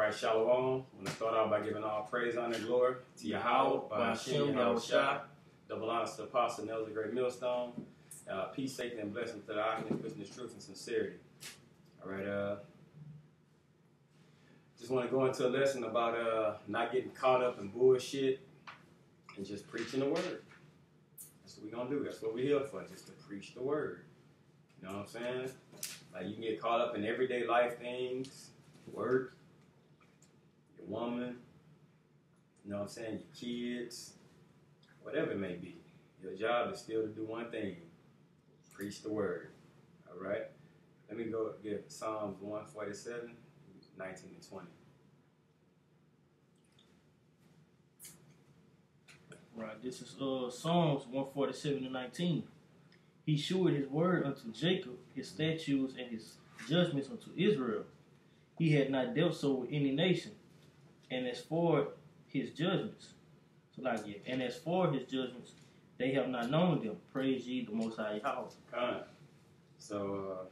right, Shalom. I want to start out by giving all praise, honor, and glory to Yahweh, by Hashem, Yahushua. Double honors to the Apostle Nels, the great millstone. Peace, safety, and blessings to the Heathen, witness, truth, and sincerity. All right, just want to go into a lesson about not getting caught up in bullshit and just preaching the word. That's what we're going to do. That's what we're here for, just to preach the word. You know what I'm saying? Like, you can get caught up in everyday life things, work, your woman, you know what I'm saying, your kids, whatever it may be. Your job is still to do one thing, preach the word. All right? Let me go get Psalms 147, 19 and 20. Right, this is Psalms 147 and 19. He shewed his word unto Jacob, his statutes and his judgments unto Israel. He had not dealt so with any nation. And as for his judgments, and as for his judgments, they have not known them. Praise ye the Most High Yahweh. So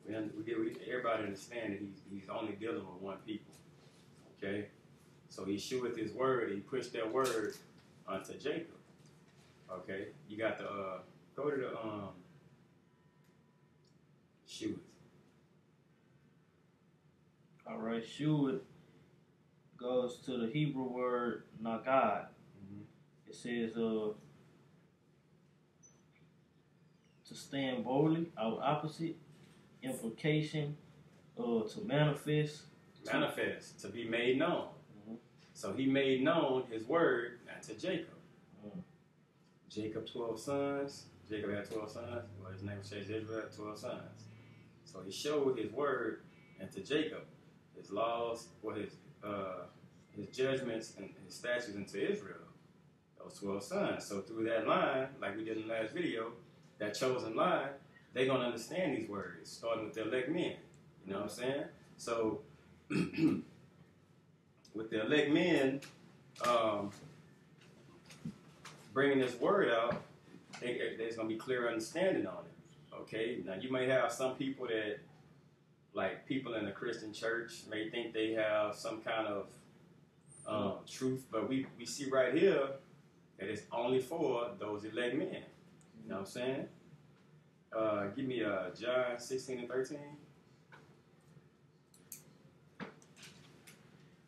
everybody understand that he's only dealing with one people. Okay? So he sheweth his word, he pushed that word unto Jacob. Okay? You got the go to the sheweth. All right, sheweth goes to the Hebrew word nagad. It says to stand boldly, our opposite, implication, to manifest. Manifest, to be made known. So he made known his word unto Jacob. Jacob 12 sons. Jacob had 12 sons. Well, his name says Israel had 12 sons. So he showed his word unto Jacob, his laws, his judgments and his statutes into Israel. Those 12 sons. So through that line, like we did in the last video, that chosen line, they're going to understand these words, starting with the elect men. You know what I'm saying? So with the elect men bringing this word out, there's going to be clear understanding on it. Okay? Now, you may have some people that, like people in the Christian church, may think they have some kind of truth, but we see right here that it's only for those elect men. You know what I'm saying? Give me John 16 and 13.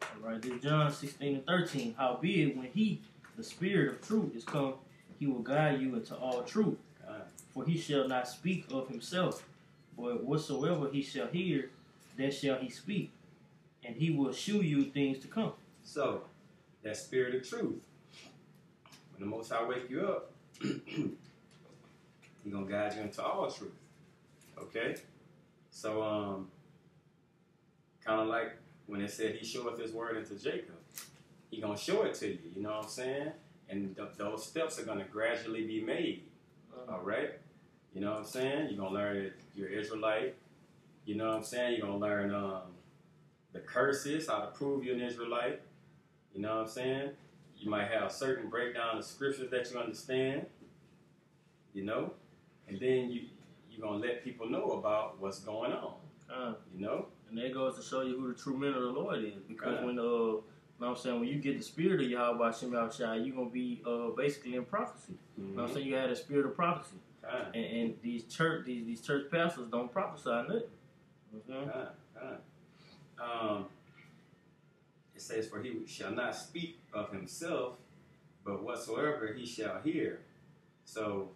All right, this is John 16 and 13. Howbeit, when he, the Spirit of truth, is come, he will guide you into all truth. For he shall not speak of himself, but whatsoever he shall hear, that shall he speak, and he will shew you things to come. So, that Spirit of truth, when the Most High wake you up, He's going to guide you into all truth. Okay? So, kind of like when it said he showeth his word unto Jacob, He's going to show it to you. You know what I'm saying? And those steps are going to gradually be made. All right? You know what I'm saying? You're going to learn that you're Israelite. You know what I'm saying? You're going to learn the curses, how to prove you're an Israelite. You know what I'm saying? You might have certain breakdown of scriptures that you understand. You know? And then you're going to let people know about what's going on. You know? And that goes to show you who the true men of the Lord is. Because when, you know what I'm saying, when you get the spirit of Yahweh Hashem Yahushua, you're going to be basically in prophecy. You know what I'm saying? You have the spirit of prophecy. And these church pastors don't prophesy nothing. It says, for he shall not speak of himself, but whatsoever he shall hear. So,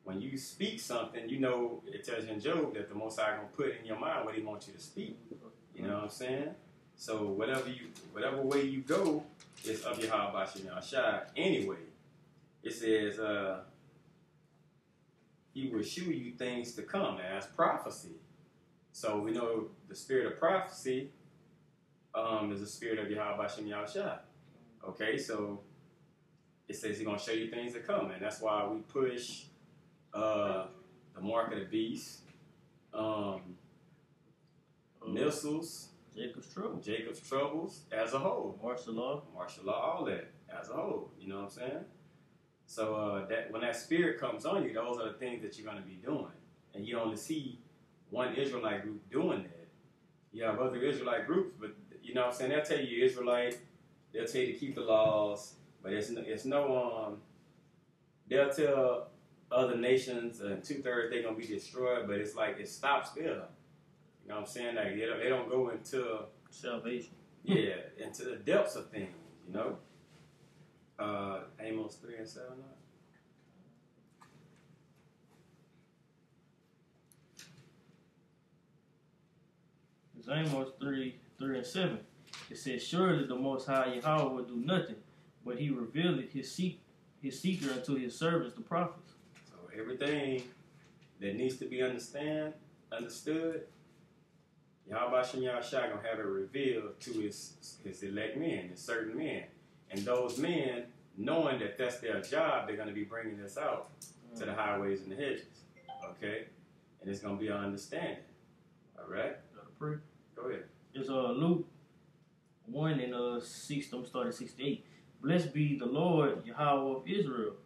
when you speak something, you know, it tells you in Job that the Most High going to put in your mind what he wants you to speak. You know what I'm saying? So, whatever way you go, it's of Yahweh Hashem Yahushua anyway. It says, he will shew you things to come. And that's prophecy. So, we know the spirit of prophecy is the spirit of Yahweh Hashem Yahushua. Okay, so it says he's going to show you things to come. And that's why we push the mark of the beast, missiles, Jacob's troubles as a whole. Martial law, all that as a whole. You know what I'm saying? So that when that spirit comes on you, those are the things that you're going to be doing. And you only see one Israelite group doing that. you have other Israelite groups, but you know what I'm saying? They'll tell you you're Israelite. They'll tell you to keep the laws, but it's no they'll tell other nations and 2/3 they're gonna be destroyed, but it's like it stops there. You know what I'm saying? Like they don't go into salvation. Yeah, into the depths of things. You know. Amos 3:7. It's Amos 3:7. It says, "Surely the Most High Yahweh will do nothing, but He revealed his seeker unto His servants, the prophets." So everything that needs to be understood, Yahweh Shem Yahshua gonna have it revealed to his elect men, his certain men, and those men, knowing that that's their job, they're gonna be bringing this out to the highways and the hedges. Okay, and it's gonna be an understanding. All right. Go ahead. It's Luke 1 and 6. I'm starting 68. "Blessed be the Lord Yahweh of Israel,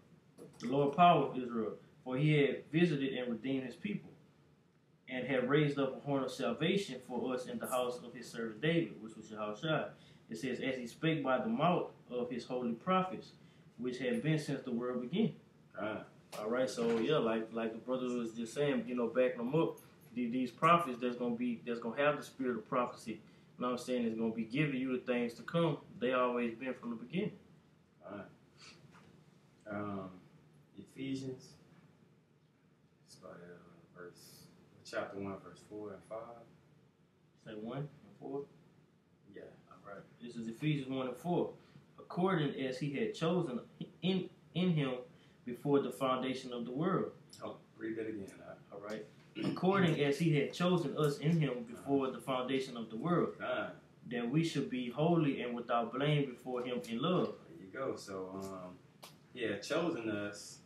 the Lord power of Israel, for He had visited and redeemed His people, and had raised up a horn of salvation for us in the house of His servant David," which was Yahushua. It says, "As He spake by the mouth of His holy prophets, which have been since the world began." All right, so yeah, like the brother was just saying, backing them up. These prophets that's gonna have the spirit of prophecy. You know what I'm saying? It's gonna be giving you the things to come. They always been from the beginning. All right. Ephesians. Start at chapter 1, verse 4 and 5. Say 1 and 4. Yeah. All right. This is Ephesians 1 and 4. "According as He had chosen in Him before the foundation of the world." Oh, read that again. All right. "According as He had chosen us in Him before the foundation of the world, that we should be holy and without blame before Him in love." There you go. So, He had chosen us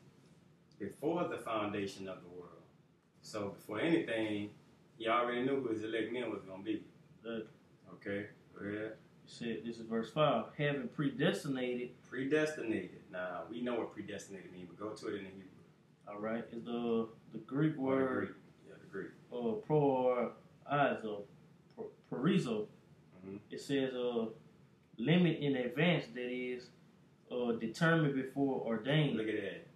before the foundation of the world. So, before anything, He already knew who His elect men was going to be. Okay, go ahead. This is verse 5. "Having predestinated." Predestinated. Now, we know what predestinated means, but go to it in the Hebrew. All right. It's the Greek word. The Greek. Perizo. Mm-hmm. It says limit in advance, that is determined before ordained. Look at that.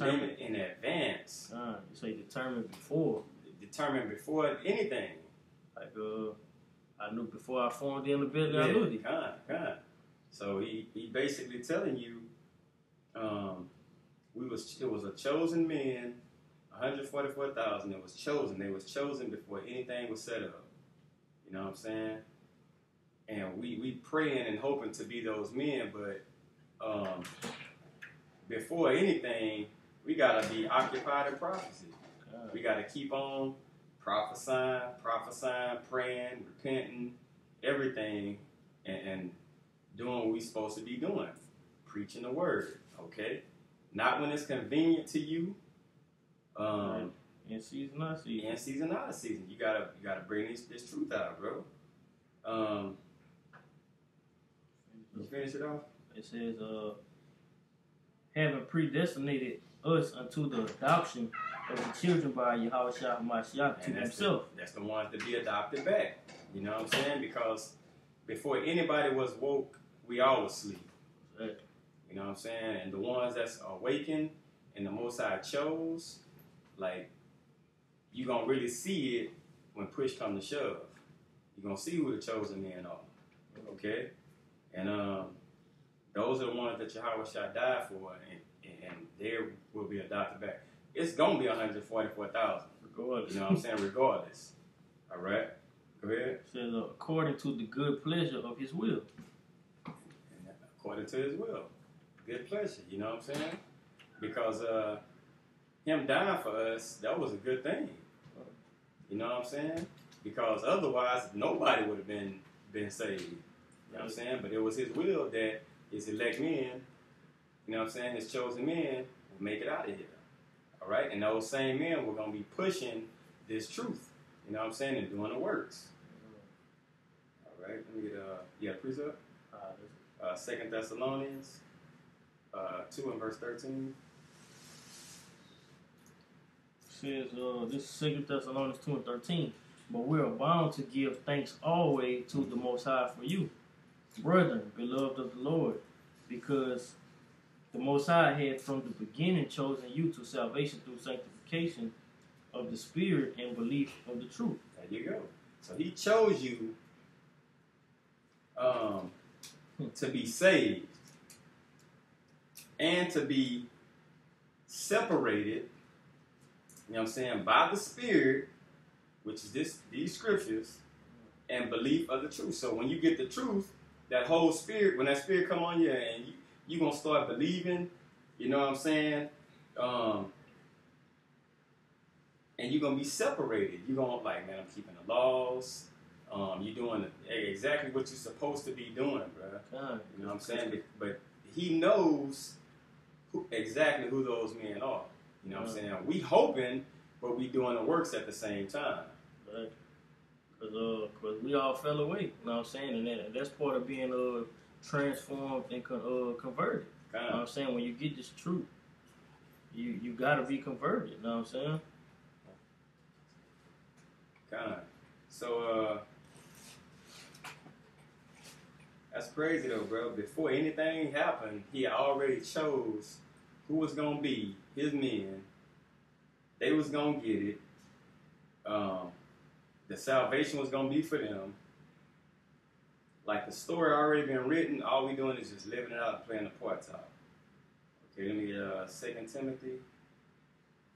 Limit in advance. You say determined before. Determined before anything. Like I knew before I formed in the belly, I knew it. Kind. So he basically telling you, it was a chosen man, 144,000. It was chosen. They was chosen before anything was set up. You know what I'm saying? And we praying and hoping to be those men, but before anything, we gotta be occupied in prophecy. We gotta keep on prophesying, praying, repenting, everything, and doing what we supposed to be doing, preaching the word. Okay, not when it's convenient to you. In season, out of season. In season, out of season. You gotta bring this truth out, bro. You finish it off? It says, "Having predestinated us unto the adoption of the children by Yahweh Shah Mashiach to Himself." That's the ones to be adopted back. You know what I'm saying? Because before anybody was woke, we all was asleep. Right. You know what I'm saying? And the ones that's awakened and the Most High chose, like, you going to really see it when push come to shove. You're going to see who the chosen men are. Okay? And those are the ones that Yahweh Shah died for, and they will be adopted back. It's going to be 144,000. Regardless. You know what I'm saying? Regardless. All right? Go ahead. It says, "According to the good pleasure of His will." According to His will. Good pleasure. You know what I'm saying? Because Him dying for us, that was a good thing. You know what I'm saying? Because otherwise, nobody would have been saved. You know what I'm saying? But it was His will that His elect men, you know what I'm saying, His chosen men, would make it out of here. All right? And those same men were going to be pushing this truth. You know what I'm saying? And doing the works. All right? Let me get precept. 2 Thessalonians 2 and verse 13. Says this is 2 Thessalonians 2 and 13. But we are bound to give thanks always to the Most High for you, brethren, beloved of the Lord, because the Most High had from the beginning chosen you to salvation through sanctification of the Spirit and belief of the truth. There you go. So he chose you to be saved and to be separated, you know what I'm saying, by the Spirit, which is these scriptures, and belief of the truth. So when you get the truth, that whole spirit, when that spirit come on you and you're going to start believing, you know what I'm saying, and you're going to be separated. You're going to like, man, I'm keeping the laws. You're doing exactly what you're supposed to be doing, bro. You know what I'm saying? But he knows exactly who those men are. You know what I'm saying? We hoping, but we doing the works at the same time. Right. Because we all fell away. You know what I'm saying? And that's part of being transformed and converted. You know what I'm saying? When you get this truth, you got to be converted. You know what I'm saying? Kind of. So, that's crazy though, bro. Before anything happened, he already chose who was going to be his men. They was going to get it. The salvation was going to be for them. Like the story already been written, all we doing is just living it out and playing the part top. Okay, let me get 2 Timothy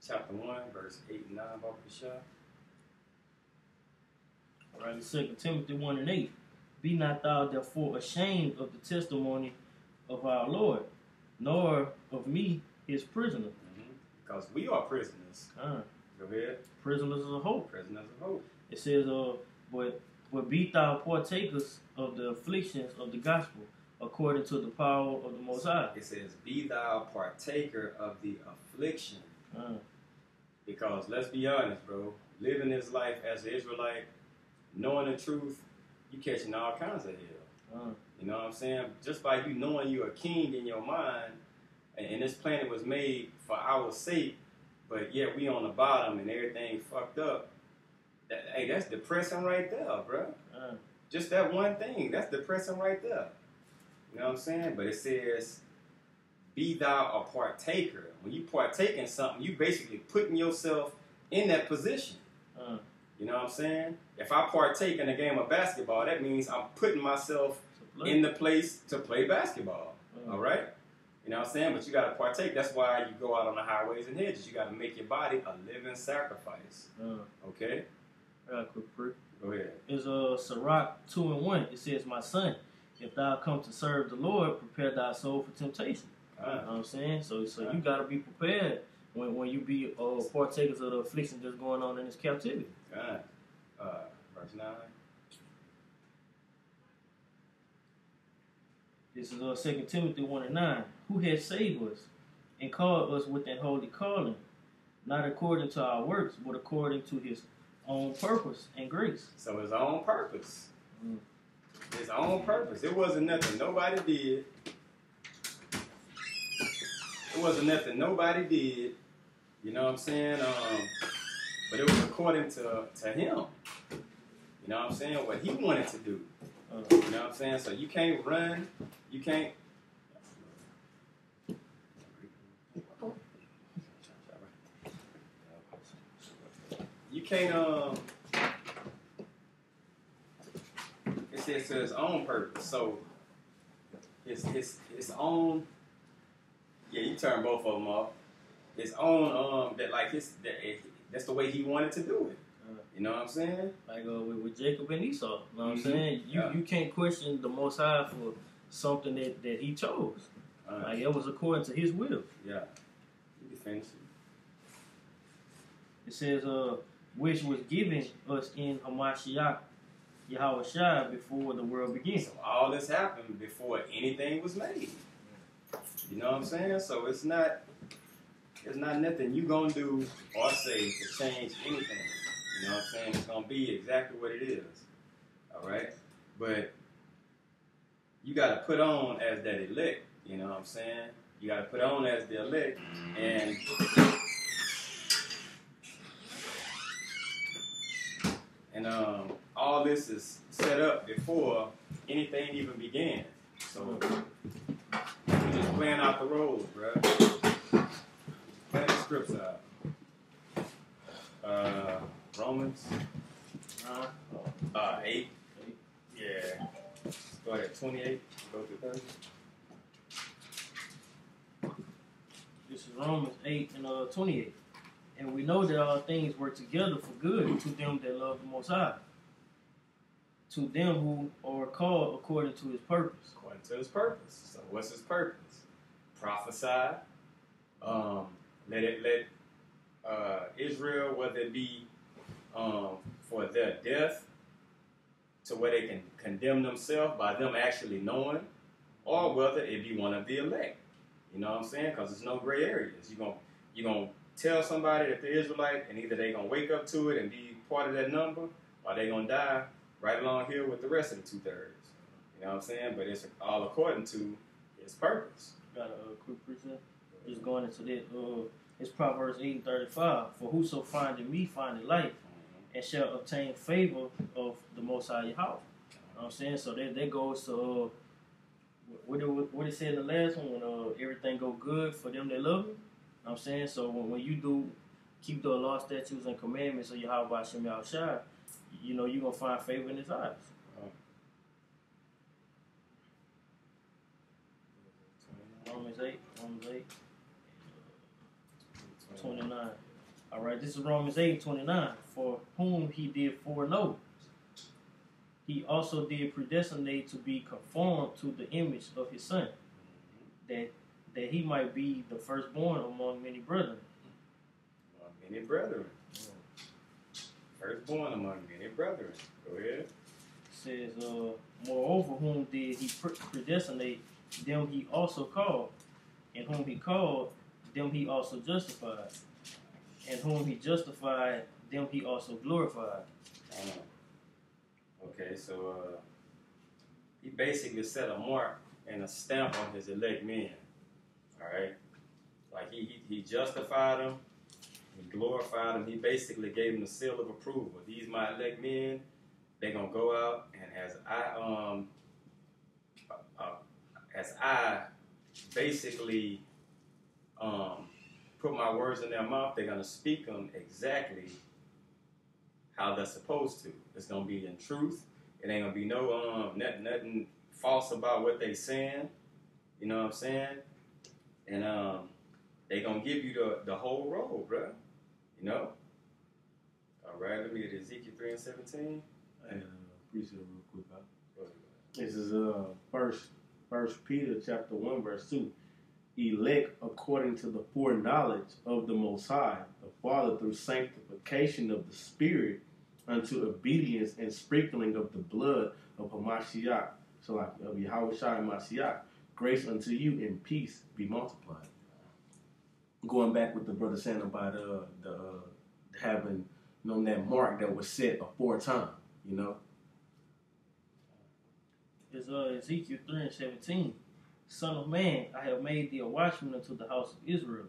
chapter 1, verse 8 and 9, Baba Shah. All right, 2 Timothy 1 and 8. Be not thou therefore ashamed of the testimony of our Lord, nor of me, his prisoner. Because we are prisoners. Go ahead. Prisoners of hope. Prisoners of hope. It says, but be thou partakers of the afflictions of the gospel, according to the power of the Most High. It says, be thou partaker of the affliction. Because let's be honest, bro, living this life as an Israelite, knowing the truth, you catching all kinds of hell. You know what I'm saying? Just by you knowing you're a king in your mind, and this planet was made for our sake, but yet we on the bottom and everything fucked up. Hey, that's depressing right there, bro. Just that one thing, that's depressing right there. You know what I'm saying? But it says, be thou a partaker. When you partake in something, you basically putting yourself in that position. You know what I'm saying? If I partake in a game of basketball, that means I'm putting myself in the place to play basketball. All right? You know what I'm saying? But you got to partake. That's why you go out on the highways and hedges. You got to make your body a living sacrifice. Okay? I got a quick proof. Go ahead. It's Sirach 2 and 1. It says, my son, if thou come to serve the Lord, prepare thy soul for temptation. You know what I'm saying? So you got to be prepared when you be partakers of the affliction that's going on in this captivity. Verse 9. This is 2 Timothy 1 and 9. Who has saved us and called us with an holy calling, not according to our works, but according to his own purpose and grace. So his own purpose. His own purpose. It wasn't nothing nobody did. It wasn't nothing nobody did. You know what I'm saying? But it was according to him. You know what I'm saying? What he wanted to do. You know what I'm saying? So you can't run. You can't. You can't. It says to his own purpose. So his own. Yeah, you turn both of them off. His own. That's the way he wanted to do it. You know what I'm saying? Like with Jacob and Esau. You know what I'm saying? You can't question the Most High for something that he chose. Like it was according to his will. Yeah. You can finish it. It says, which was given us in Hamashiach Yahushua before the world began. So all this happened before anything was made. You know what I'm saying? So it's not nothing you gonna do or say to change anything. You know what I'm saying? It's gonna be exactly what it is. All right? But you gotta put on as that elect. You know what I'm saying? You gotta put on as the elect, and And all this is set up before anything even began. So we're just playing out the roles, bro. Playing the scripts out. Romans 8. Yeah. Go ahead, 28. Go to 30. This is Romans 8 and 28. And we know that all things work together for good to them that love the Most High, to them who are called according to his purpose. According to his purpose. So what's his purpose? Prophesy. Let Israel, whether it be for their death, to where they can condemn themselves by them actually knowing, or whether it be one of the elect. You know what I'm saying? Because there's no gray areas. You're gonna tell somebody that they're Israelite, and either they're going to wake up to it and be part of that number, or they're going to die right along here with the rest of the 2/3. You know what I'm saying? But it's all according to his purpose. Got a quick precept? Just going into that. It's Proverbs 8 and 35. For whoso findeth me findeth life, and shall obtain favor of the Most High Yahweh. You know what I'm saying? So that goes to what it said in the last one, when everything go good for them that love him. You know what I'm saying? So when you do keep the law, statutes, and commandments of Yahweh Hashem Yahushua, you know you're going to find favor in his eyes. Romans 8, 29. All right, this is Romans 8, 29. For whom he did foreknow, he also did predestinate to be conformed to the image of his Son, that he might be the firstborn among many brethren. Among many brethren. Firstborn among many brethren. Go ahead. It says, moreover, whom did he predestinate, them he also called. And whom he called, them he also justified. And whom he justified, them he also glorified. Okay, so he basically set a mark and a stamp on his elect men. Alright? Like he justified them, he glorified them, he basically gave them the seal of approval. These my elect men, they're gonna go out, and as I basically put my words in their mouth, they're gonna speak them exactly how they're supposed to. It's gonna be in truth. It ain't gonna be no nothing false about what they saying. You know what I'm saying? And they gonna give you the whole road, bro. You know? All right, let me get Ezekiel 3 and 17. And appreciate it real quick, huh? This is First Peter chapter 1, verse 2. Elect according to the foreknowledge of the Most High, the Father, through sanctification of the Spirit, unto obedience and sprinkling of the blood of Hamashiach. So like of Yahweh Shai and Mashiach. Grace unto you and peace be multiplied. Going back with the brother saying about the having that mark that was set aforetime, you know. It's Ezekiel 3 and 17. Son of man, I have made thee a watchman unto the house of Israel.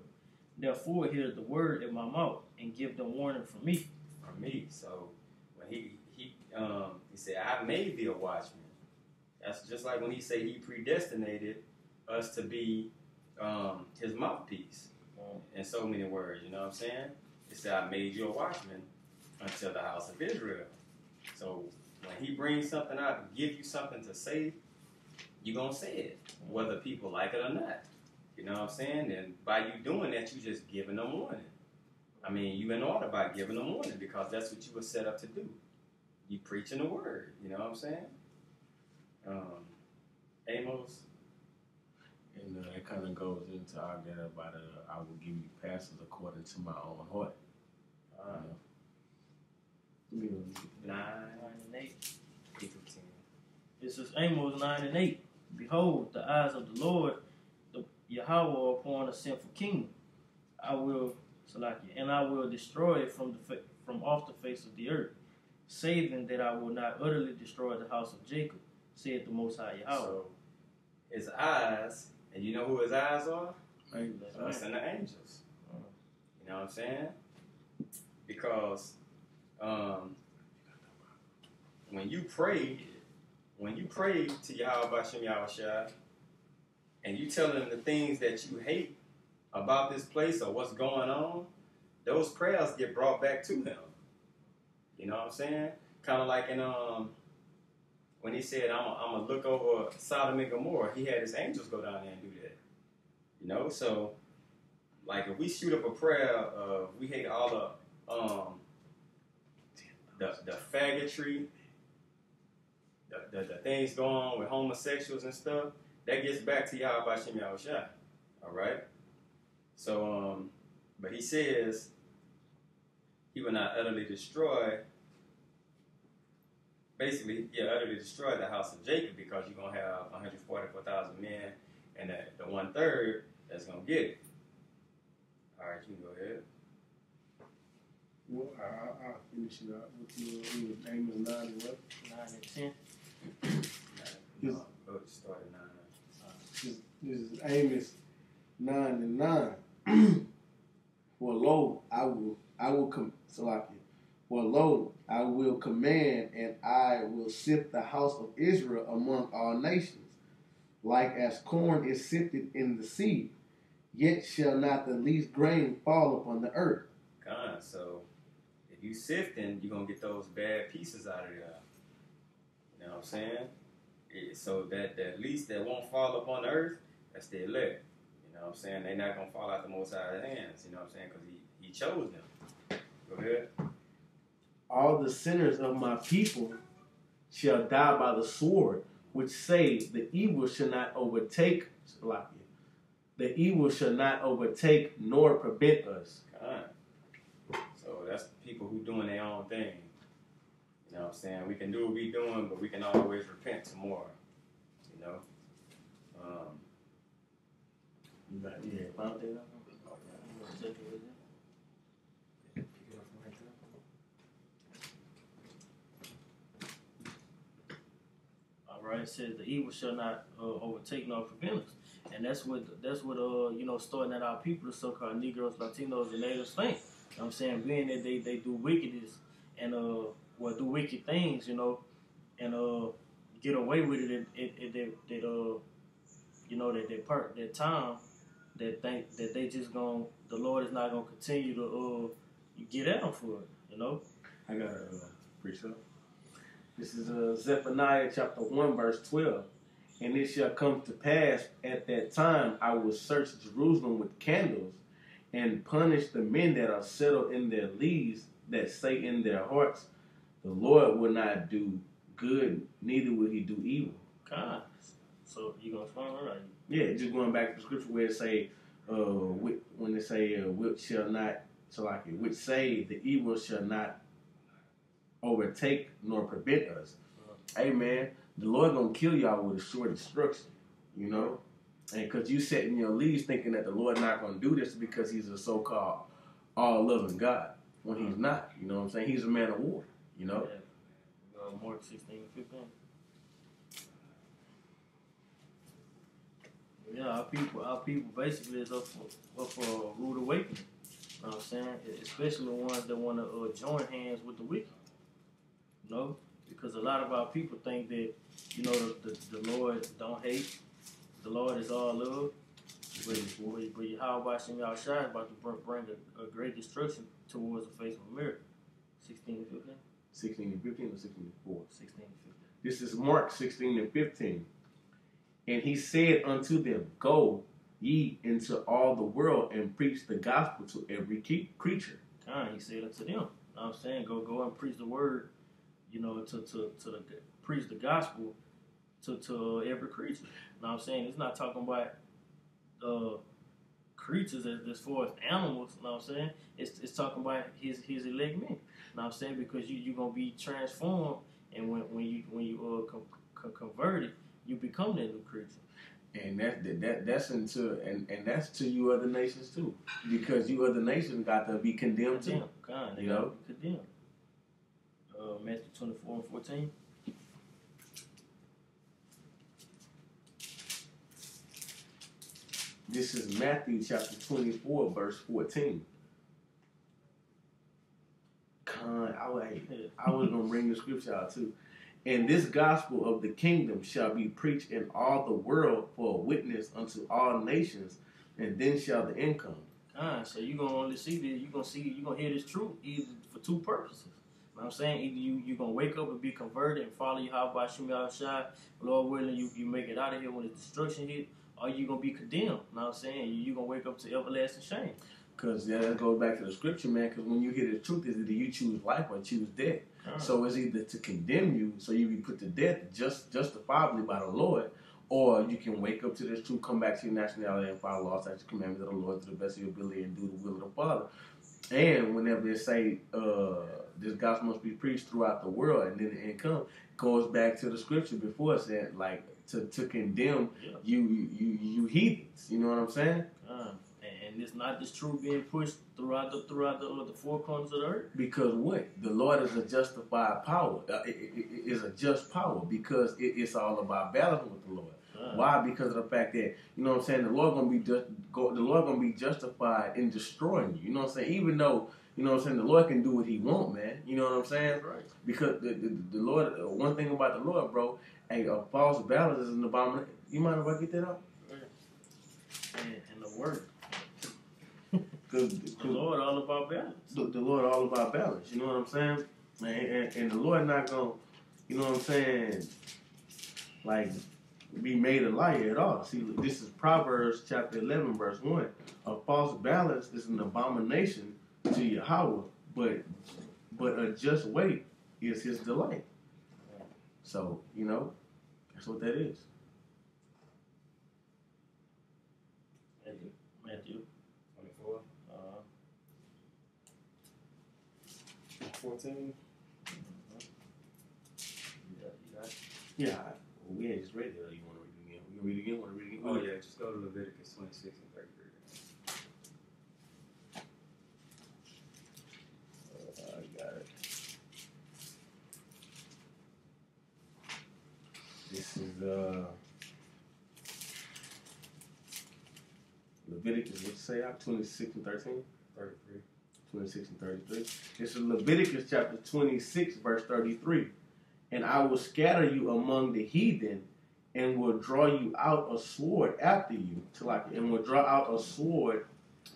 Therefore hear the word in my mouth, and give them warning from me. From me. So when he said, I made thee a watchman. That's just like when he said he predestinated us to be his mouthpiece. In so many words, you know what I'm saying? He said, I made you a watchman unto the house of Israel. So when he brings something out and give you something to say, you're going to say it, whether people like it or not. You know what I'm saying? And by you doing that, you just giving them warning. I mean, you in order by giving them warning, because that's what you were set up to do. You preaching the word, you know what I'm saying? Amos. And it kind of goes into our that about I will give you pastors according to my own heart. 9 9 and 8. 8 to 10. This is Amos 9 and 8. Behold, the eyes of the Lord, the Yahweh, upon a sinful kingdom. I will destroy it from off the face of the earth, saving that I will not utterly destroy the house of Jacob, said the Most High Yahweh. So his eyes, and you know who his eyes are? Us and the angels. You know what I'm saying? Because when you pray to Yahweh Bashem Yahushua, and you tell him the things that you hate about this place or what's going on, those prayers get brought back to him. You know what I'm saying? Kind of like in when he said, I'm going to look over Sodom and Gomorrah, he had his angels go down there and do that. You know, so, like, if we shoot up a prayer of, we hate all the faggotry, the things going on with homosexuals and stuff, that gets back to Yahweh Bashem Yahushua. All right? So, but he says he will not utterly destroy, utterly destroy the house of Jacob, because you're going to have 144,000 men and the 1/3 that's going to get it. All right, you can go ahead. Well, I'll finish it out with your name is 9 and what? 9 and 10. No, go start at 9. His aim is 9 and 9. For lo, I will command, and I will sift the house of Israel among all nations, like as corn is sifted in the sea. Yet shall not the least grain fall upon the earth. God, so if you sifting, you're gonna get those bad pieces out of there. You know what I'm saying? So that least that won't fall upon the earth, that's the elect. You know what I'm saying? They're not gonna fall out the Most High's hands. You know what I'm saying? Because he chose them. Go ahead. All the sinners of my people shall die by the sword, which say the evil shall not overtake. The evil shall not overtake nor prevent us. God. So that's people who doing their own thing. You know what I'm saying? We can do what we doing, but we can always repent tomorrow. You know? You got found that out? All right, it says the evil shall not overtake nor prevent us. And that's what starting at our people, the so-called Negroes, Latinos, and Natives think. You know what I'm saying? Being that they do wickedness and do wicked things, you know, and get away with it that time that think that they just the Lord is not gonna continue to get at them for it, you know. I got a precept. This is Zephaniah chapter 1 verse 12. And it shall come to pass at that time I will search Jerusalem with candles and punish the men that are settled in their leaves, that say in their hearts, the Lord will not do good, neither will he do evil. God. So you gonna find all right? Yeah, just going back to the scripture where it say, when they say, which shall not, which say the evil shall not overtake nor prevent us. Hey man, the Lord gonna kill y'all with a short destruction, you know? And because you set in your leaves thinking that the Lord not gonna do this because he's a so-called all-loving God, when he's not, you know what I'm saying? He's a man of war, you know? Yeah. Mark 16 and 15. Yeah, our people basically is up for a rude awakening. You know what I'm saying? Especially the ones that want to join hands with the wicked. You know? Because a lot of our people think that, you know, the Lord don't hate. The Lord is all love. But Yahweh Bashem Yahushua is about to bring a great destruction towards the face of America. 16 and 15? 16 and 15 or 16 and 4? 16 and 15. This is Mark 16 and 15. And he said unto them, Go ye into all the world and preach the gospel to every creature. He said unto them, you know what I'm saying, go and preach the word, you know, preach the gospel to every creature. You know what I'm saying? It's not talking about creatures as far as animals, you know what I'm saying? It's talking about his elect men. You know what I'm saying? Because you're gonna be transformed, and when you converted, you become that new creature. And that's that's to you other nations too, because you other nations got to be condemned too. God, you know, condemned. Matthew 24 and 14. This is Matthew chapter 24, verse 14. I was gonna bring the scripture out too. And this gospel of the kingdom shall be preached in all the world for a witness unto all nations, and then shall the end come. So you're gonna only see this, you're gonna hear this truth either for two purposes. You know what I'm saying? Either you're gonna wake up and be converted and follow Yahweh Shem Yahushua, Lord willing, you make it out of here when the destruction hit, or you're gonna be condemned. You know what I'm saying? You're gonna wake up to everlasting shame. Because that goes back to the scripture, man. Because when you hear the truth, is either you choose life or choose death. So it's either to condemn you, so you be put to death justifiably by the Lord, or you can wake up to this truth, come back to your nationality, and follow laws, statutes, commandments of the Lord to the best of your ability, and do the will of the Father. And whenever they say this gospel must be preached throughout the world, and then the end comes, goes back to the scripture before it said, like, to condemn you heathens. You know what I'm saying? And it's not this truth being pushed throughout the four corners of the earth. Because what? The Lord is a justified power. It is a just power because it's all about battling with the Lord. Why? Because of the fact that, you know what I'm saying, the Lord gonna be justified in destroying you. You know what I'm saying? Even though, you know what I'm saying, the Lord can do what He want, man. You know what I'm saying? Right. Because the Lord, one thing about the Lord, bro, a false balance is an abomination. You mind if I get that out? And the word. The Lord all about balance. The Lord all about balance. You know what I'm saying? And the Lord not gonna, you know what I'm saying, like, be made a liar at all. See, this is Proverbs chapter 11, verse 1. A false balance is an abomination to Yahweh, but a just weight is His delight. So, you know, that's what that is. Matthew 24. 14. You got it? Yeah, we ain't just read it. You want to read it again? You read it again? Want to read it again? Oh, yeah, just go to Leviticus 26 and 33. I got it. This is Leviticus, what you say out? 26 and 13? 33. 26 and 33. This is Leviticus chapter 26, verse 33. And I will scatter you among the heathen, and will draw you out a sword after you, and will draw out a sword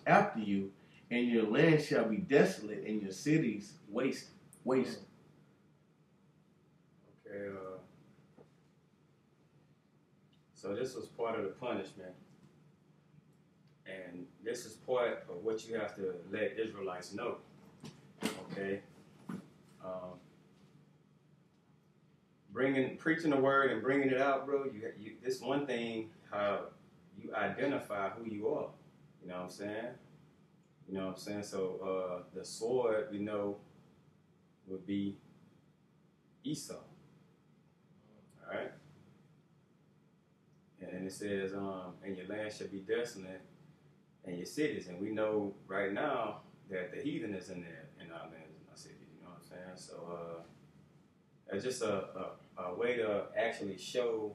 after you, and your land shall be desolate, and your cities waste. Okay, so this was part of the punishment. And this is part of what you have to let Israelites know. Okay? Preaching the word and bringing it out, bro, you this one thing, how you identify who you are. You know what I'm saying? You know what I'm saying? So the sword, we know, would be Esau. All right? And it says, and your land shall be desolate, and your cities. And we know right now that the heathen is in there, in our lands, in our cities. You know what I'm saying? So it's just a way to actually show,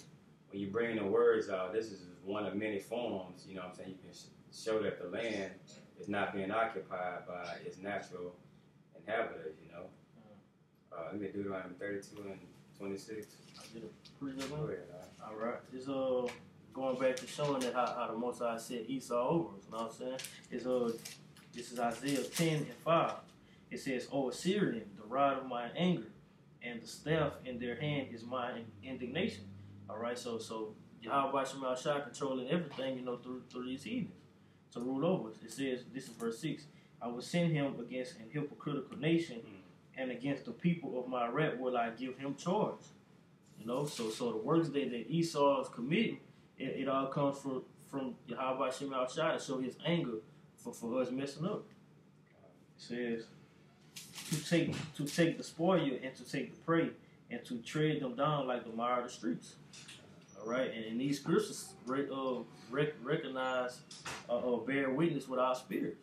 when you bring the words out, this is one of many forms, you know what I'm saying? You can show that the land is not being occupied by its natural inhabitants, you know? Let me do Deuteronomy 32 and 26. I did a pretty good one. Go ahead, All right. It's going back to showing that how the Most High set Esau over us. You know what I'm saying? It's this is Isaiah 10 and 5. It says, "O Assyrian, the rod of my anger, and the staff in their hand is my indignation." All right. So Yahweh Shem Yahushua controlling everything, you know, through these heathens to rule over us. It says, this is verse 6. "I will send him against an hypocritical nation, and against the people of my wrath will I give him charge." You know, so the works that Esau is committing, it all comes from Yahweh Shem Yahushua to show His anger for us messing up. It says, to take the spoil and to take the prey, and to tread them down like the mire of the streets. All right, and these scriptures recognize bear witness with our spirits.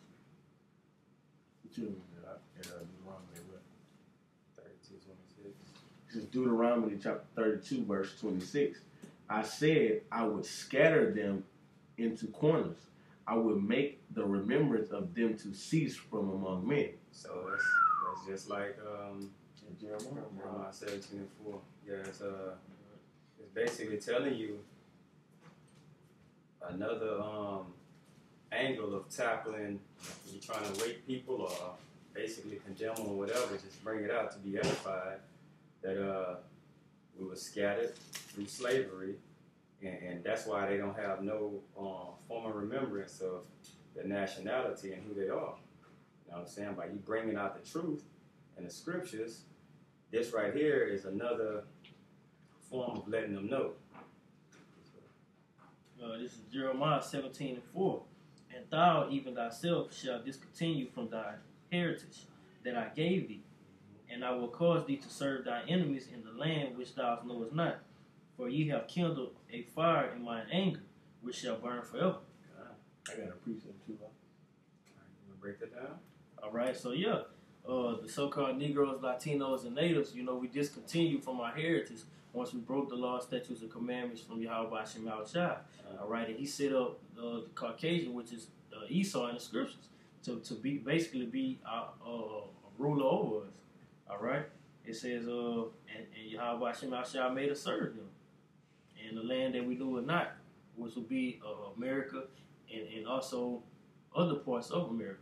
This is Deuteronomy chapter 32, verse 26. "I said I would scatter them into corners. I would make the remembrance of them to cease from among men." So that's just like Jeremiah 17 and 4. Yeah, it's basically telling you another angle of tackling. You're trying to wake people or basically condemn them or whatever. Just bring it out to be edified that we were scattered through slavery, and that's why they don't have no form of remembrance of their nationality and who they are. You know what I'm saying? By you bringing out the truth and the scriptures, this right here is another form of letting them know. This is Jeremiah 17:4. And thou, even thyself, shalt discontinue from thy heritage that I gave thee, and I will cause thee to serve thy enemies in the land which thou knowest not. For ye have kindled a fire in mine anger, which shall burn forever. I got a precept too. You want to break that down? All right, so yeah, the so-called Negroes, Latinos, and Natives, we discontinue from our heritage once we broke the law, statutes, and commandments from Yahweh Hashem Yahushua. All right, and he set up the Caucasian, which is Esau in the scriptures, to be basically be a ruler over us. All right, it says, and Yahweh Hashem Yahushua made us serve them in the land that we knew or not, which would be America and also other parts of America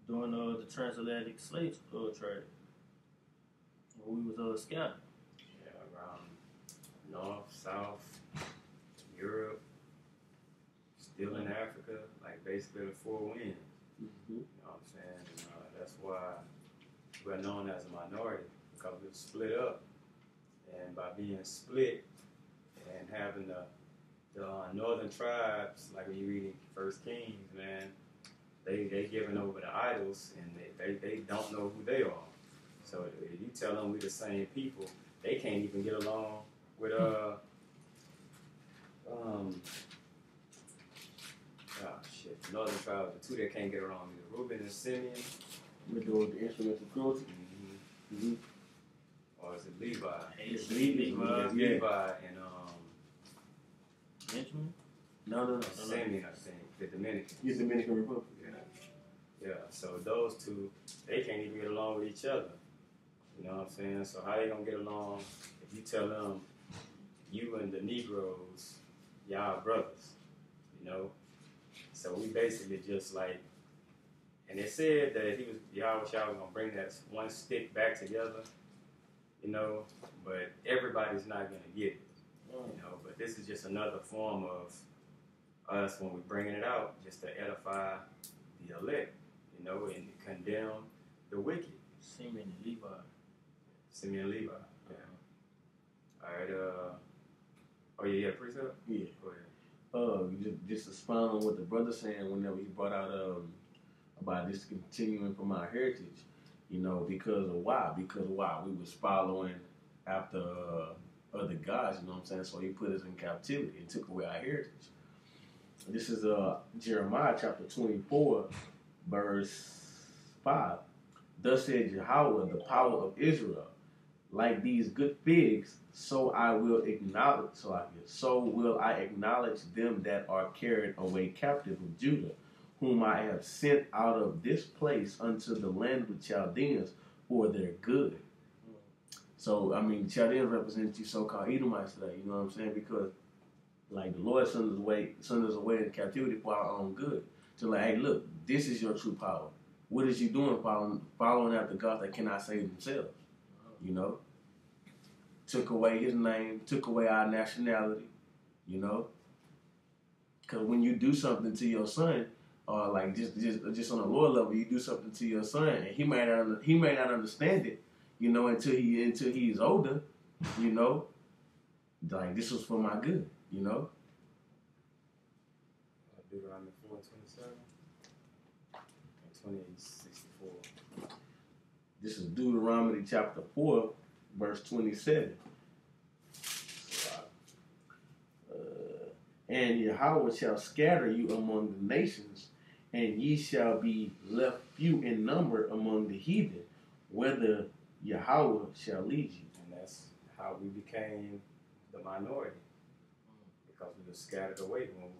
during the transatlantic slave trade, where we was scattered. Yeah, around North, South, Europe, still in Africa, like basically the four winds. Mm-hmm. You know what I'm saying? And, that's why we're known as a minority, because we're split up. And by being split and having the northern tribes, like when you read First Kings, man, they giving over the idols, and they don't know who they are. So if you tell them we're the same people, they can't even get along with northern tribes. The two that can't get along is Reuben and Simeon. We're doing the instrumental cruelty. Mm-hmm. Mm-hmm. Or is it Levi? It's Levi Yeah. and Benjamin? No. Simeon, I think, the Dominican. Yeah, Dominican Republic. Yeah. So those two, they can't even get along with each other. You know what I'm saying? So how they gonna get along if you tell them you and the Negroes, y'all brothers? You know. So we basically just like, and they said that Yahweh was gonna bring that one stick back together. You know, but everybody's not gonna get it. You know, but this is just another form of us when we're bringing it out, just to edify the elect, you know, and condemn the wicked. Simeon and Levi. Simeon and Levi. Yeah. All right. Oh yeah, precept. Yeah. Go ahead. Just expound on what the brother saying whenever he brought out about discontinuing from our heritage. You know, because why? We was following after other gods, you know what I'm saying? So he put us in captivity and took away our heritage. This is Jeremiah chapter 24, verse 5. Thus said Yahweh, the power of Israel, like these good figs, so will I acknowledge them that are carried away captive of Judah, whom I have sent out of this place unto the land of the Chaldeans for their good. So, I mean, Chaldeans represent you so-called Edomites today, you know what I'm saying? Because, like, the Lord sent us away in captivity for our own good. So, like, hey, look, this is your true power. What is you doing following after God that cannot save themselves? You know? Took away his name, took away our nationality, you know? Because when you do something to your son, or like just on a lower level, you do something to your son, and he may not understand it, you know, until he's older, you know. Like, this was for my good, you know. Deuteronomy 4:27 and 20:64. This is Deuteronomy chapter 4, verse 27. And Yahweh shall scatter you among the nations, and ye shall be left few in number among the heathen, whither Yahweh shall lead you. And that's how we became the minority, because we were scattered away. When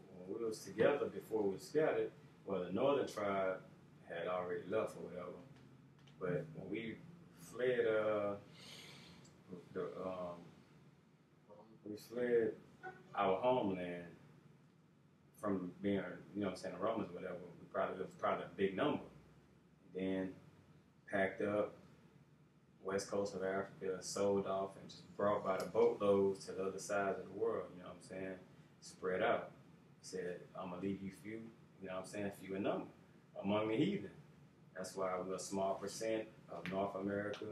we was together before we were scattered, well, the northern tribe had already left or whatever. But when we fled We fled our homeland from being, the Romans or whatever. It was probably a big number. Then packed up, west coast of Africa, sold off, and just brought by the boatloads to the other side of the world, spread out. He said, I'm going to leave you few, few in number among the heathen. That's why we're a small percent of North America.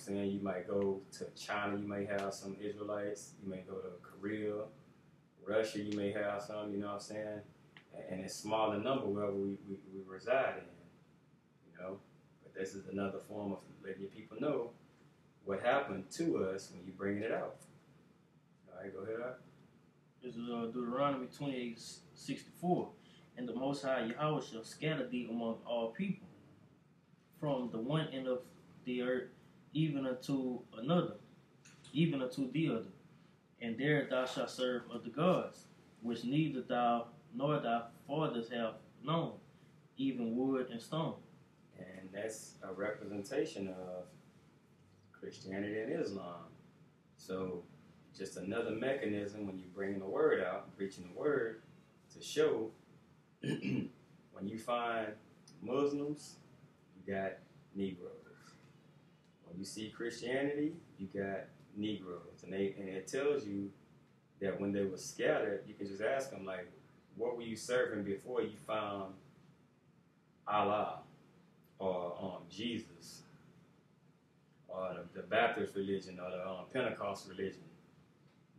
You might go to China, you may have some Israelites. You may go to Korea, Russia, you may have some, and it's small in number wherever we reside in, But this is another form of letting your people know what happened to us when you bringing it out. All right, go ahead, Art. This is Deuteronomy 28:64. And the Most High Yahweh shall scatter thee among all people, from the one end of the earth even unto another, even unto the other. And there thou shalt serve other gods, which neither thou nor thy fathers have known, even wood and stone. And that's a representation of Christianity and Islam. So just another mechanism when you bring the word out, preaching the word, to show when you find Muslims, you got Negroes. When you see Christianity, you got Negroes. And it tells you that when they were scattered, you can just ask them, like, what were you serving before you found Allah or Jesus or the Baptist religion or the Pentecost religion,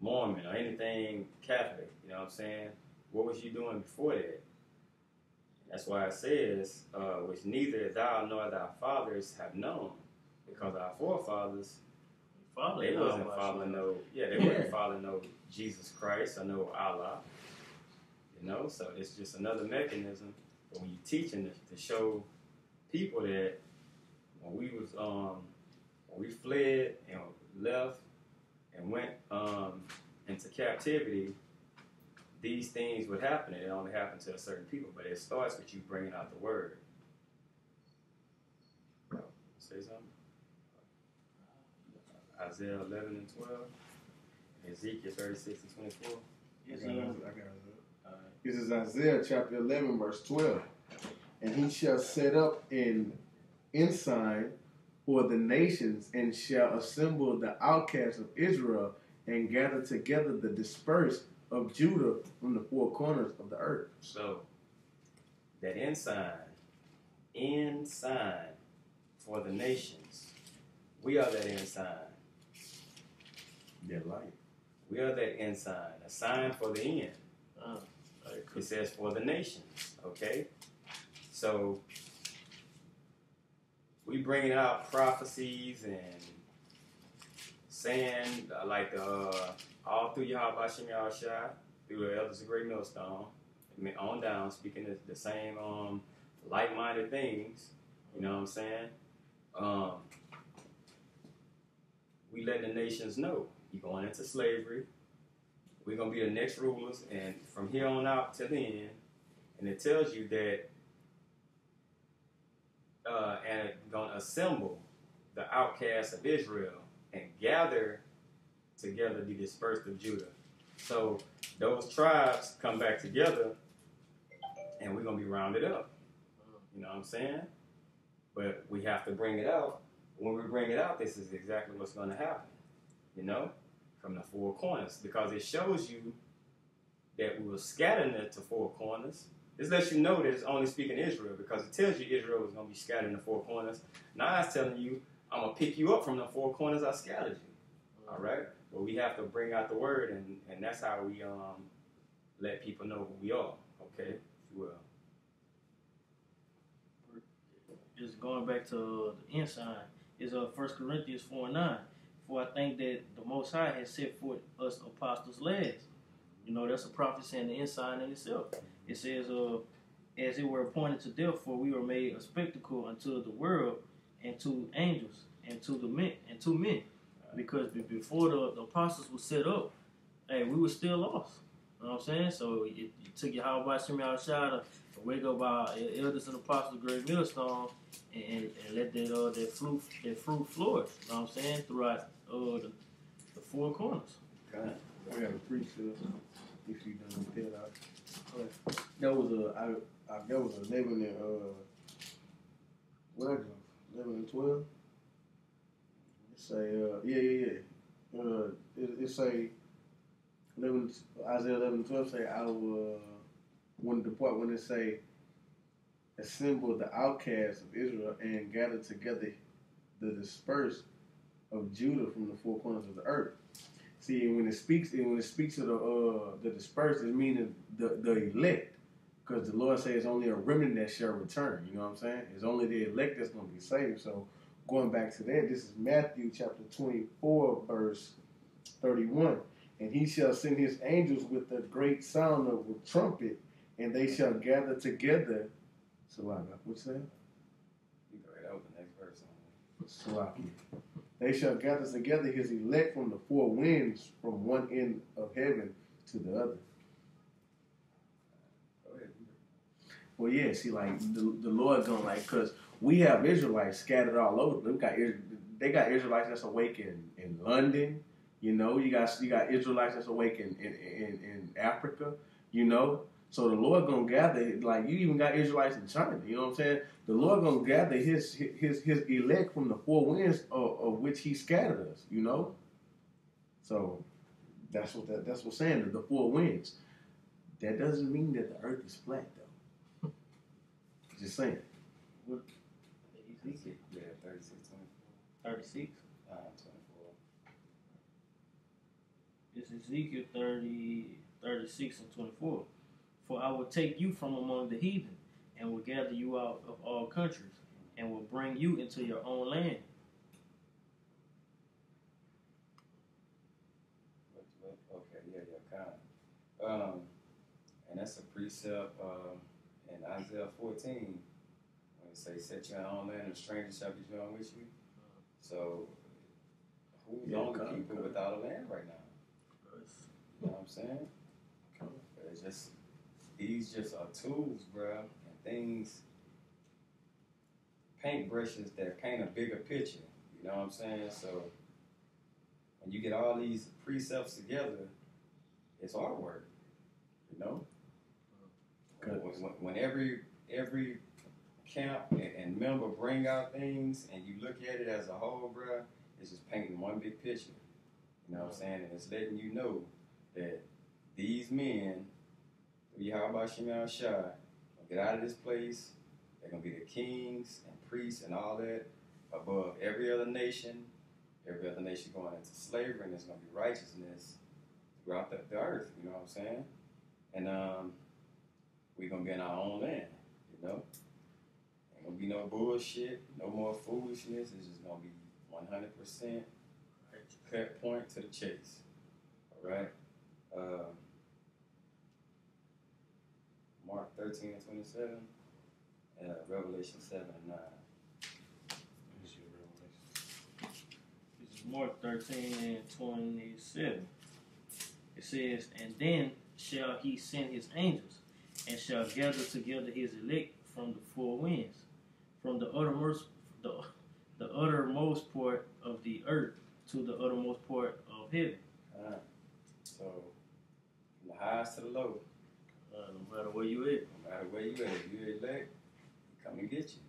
Mormon or anything Catholic, What was you doing before that? That's why it says, which neither thou nor thy fathers have known, because our forefathers, they wasn't following no Jesus Christ or no Allah, So it's just another mechanism. But when you're teaching to show people that when we fled and left and went into captivity, these things would happen, and it only happened to a certain people. But it starts with you bringing out the word. Say something. Isaiah 11 and 12, Ezekiel 36 and 24. I got it. This is Isaiah chapter 11, verse 12. And he shall set up an ensign for the nations, and shall assemble the outcasts of Israel, and gather together the dispersed of Judah from the four corners of the earth. So, that ensign for the nations, we are that ensign. That light. We are that ensign, a sign for the end. It says for the nations, okay? So, we bringing out prophecies and saying, all through Yahweh Shem Yahushua, through the elders of Great Millstone, on down, speaking the same like-minded things, you know what I'm saying? We let the nations know, you're going into slavery, we're going to be the next rulers, and from here on out to the end, and it tells you that, and it's going to assemble the outcasts of Israel and gather together the dispersed of Judah. So those tribes come back together, and we're going to be rounded up. You know what I'm saying? But we have to bring it out. When we bring it out, this is exactly what's going to happen. From the four corners. Because it shows you that we were scattering it to four corners. This lets you know that it's only speaking Israel, because it tells you Israel is going to be scattered in the four corners. Now it's telling you, I'm going to pick you up from the four corners I scattered you. All right? But we have to bring out the word, and that's how we let people know who we are. Okay? If you will. Just going back to the ensign, is 1 Corinthians 4:9. For I think that the Most High has set forth us apostles last. That's a prophecy and the ensign in itself. It says, as it were appointed to death, for we were made a spectacle unto the world, and to angels, and to men. Because before the apostles were set up, we were still lost. You know what I'm saying? So it took your Yahweh Shem Yahushua to wake up our elders and apostles of Great Millstone and let that fruit flourish. You know what I'm saying? Throughout the four corners. God. I got a precept. If you done with that out. That was that was 11 and what I go? 11 and 12. It say it say 11 Isaiah 11 and 12 say I will when the part when it say assemble the outcasts of Israel and gather together the dispersed of Judah from the four corners of the earth. See, when it speaks of the dispersed, it means the elect, because the Lord says it's only a remnant that shall return. You know what I'm saying? It's only the elect that's going to be saved. So going back to that, this is Matthew chapter 24, verse 31. And he shall send his angels with a great sound of a trumpet, and they shall gather together. What's that? You go ahead, open the next verse. Salaki. They shall gather together his elect from the four winds, from one end of heaven to the other. Go ahead. Well, yeah, see, like, the Lord gonna, like, because we have Israelites scattered all over. They got Israelites that's awake in London, you know. You got Israelites that's awake in Africa, you know. So the Lord gonna gather, like, you even got Israelites in China, you know what I'm saying? The Lord gonna gather his elect from the four winds of which he scattered us, you know? So that's what's saying, the four winds. That doesn't mean that the earth is flat, though. Just saying. What? Ezekiel. Yeah, 36, 24. 36? 24. It's Ezekiel 36 and 24. For I will take you from among the heathen, and will gather you out of all countries, and will bring you into your own land. Okay, yeah, kind of. And that's a precept in Isaiah 14, when it says, set your own land, and strangers shall be joined with you. So, who's the only people without a land right now? You know what I'm saying? It's just, these just are tools, bro, and things, paintbrushes that paint a bigger picture. You know what I'm saying? So, when you get all these precepts together, it's artwork. You know? When every camp and member bring out things, and you look at it as a whole, bro, it's just painting one big picture. You know what I'm saying? And it's letting you know that these men, Yahweh Shem Shai, gonna get out of this place. They're gonna be the kings and priests and all that above every other nation. Every other nation going into slavery, and there's gonna be righteousness throughout the earth. You know what I'm saying? And we're gonna be in our own land. You know, ain't gonna be no bullshit, no more foolishness. It's just gonna be 100% cut point to the chase. All right. Mark 13 and 27, and Revelation 7 and 9. This is Mark 13 and 27. It says, and then shall he send his angels, and shall gather together his elect from the four winds, from the uttermost part of the earth to the uttermost part of heaven. So, from the highest to the low. No matter where you at. No matter where you at, if you elect, he come and get you.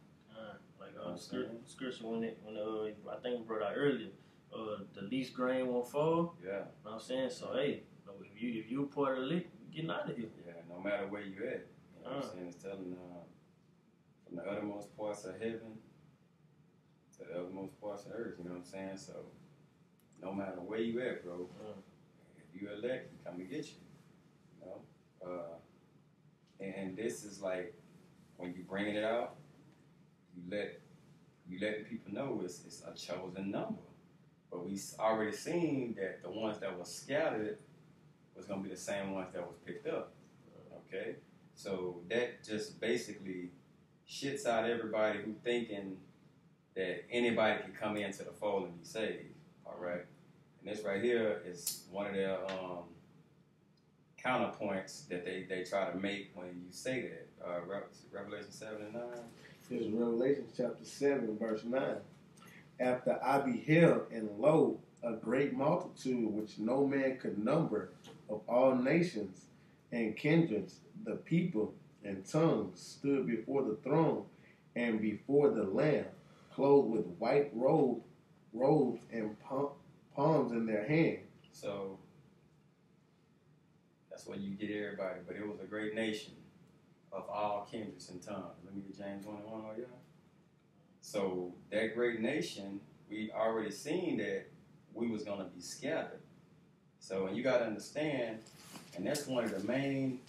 Scripture when I think we brought out earlier, the least grain won't fall. Yeah. You know what I'm saying? So hey, if you a part of the lick, you're getting out of here. Yeah, no matter where you at. You know what I'm saying? It's telling from the uttermost parts of heaven to the uttermost parts of earth, you know what I'm saying? So no matter where you at, bro, if you elect, he come and get you. You know? And this is like when you bringing it out, you letting people know it's a chosen number. But we already seen that the ones that were scattered was gonna be the same ones that was picked up. Okay? So that just basically shits out everybody who thinking that anybody can come into the fold and be saved. Alright? And this right here is one of their counterpoints that they try to make when you say that. Revelation 7 and 9. This is Revelation chapter 7, verse 9. After I beheld, and lo, a great multitude which no man could number, of all nations and kindreds, the people and tongues, stood before the throne and before the Lamb, clothed with white robes and palms in their hand. So that's what you get everybody. But it was a great nation of all kindreds and tongues. Let me get James 1:1 on y'all. So that great nation, we already seen that we was going to be scattered. So, and you got to understand, and that's one of the main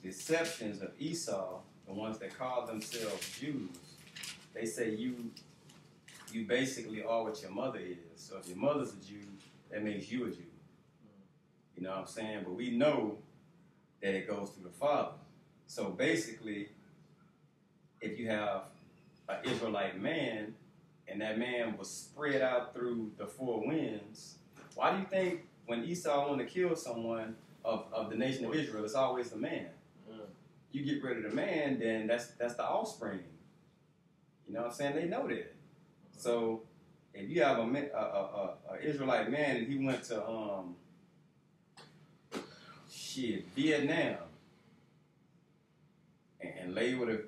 deceptions of Esau, the ones that call themselves Jews. They say you basically are what your mother is. So if your mother's a Jew, that makes you a Jew. You know what I'm saying? But we know that it goes through the father. So basically, if you have an Israelite man, and that man was spread out through the four winds, why do you think when Esau wanted to kill someone of the nation of Israel, it's always the man? You get rid of the man, then that's the offspring. You know what I'm saying? They know that. So if you have a Israelite man and he went to Vietnam and lay with a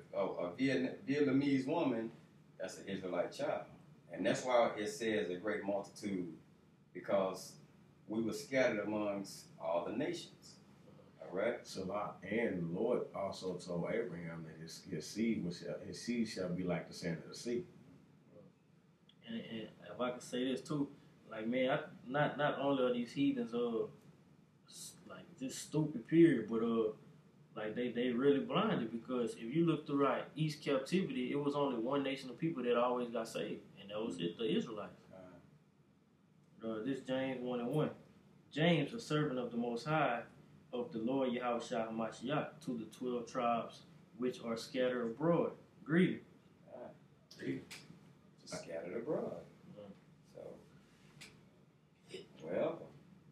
Vietnamese woman, that's an Israelite child. And that's why it says a great multitude, because we were scattered amongst all the nations. All right? So, and the Lord also told Abraham that his seed shall be like the sand of the sea. And if I can say this too, like, man, not only are these heathens like just stupid period, but like they really blinded, because if you look throughout East captivity, it was only one nation of people that always got saved, and that was it, the Israelites. This James 1:1. James, a servant of the Most High, of the Lord Yahweh Shah Hamashiach, to the 12 tribes which are scattered abroad. Greeting. Scattered abroad. So, well,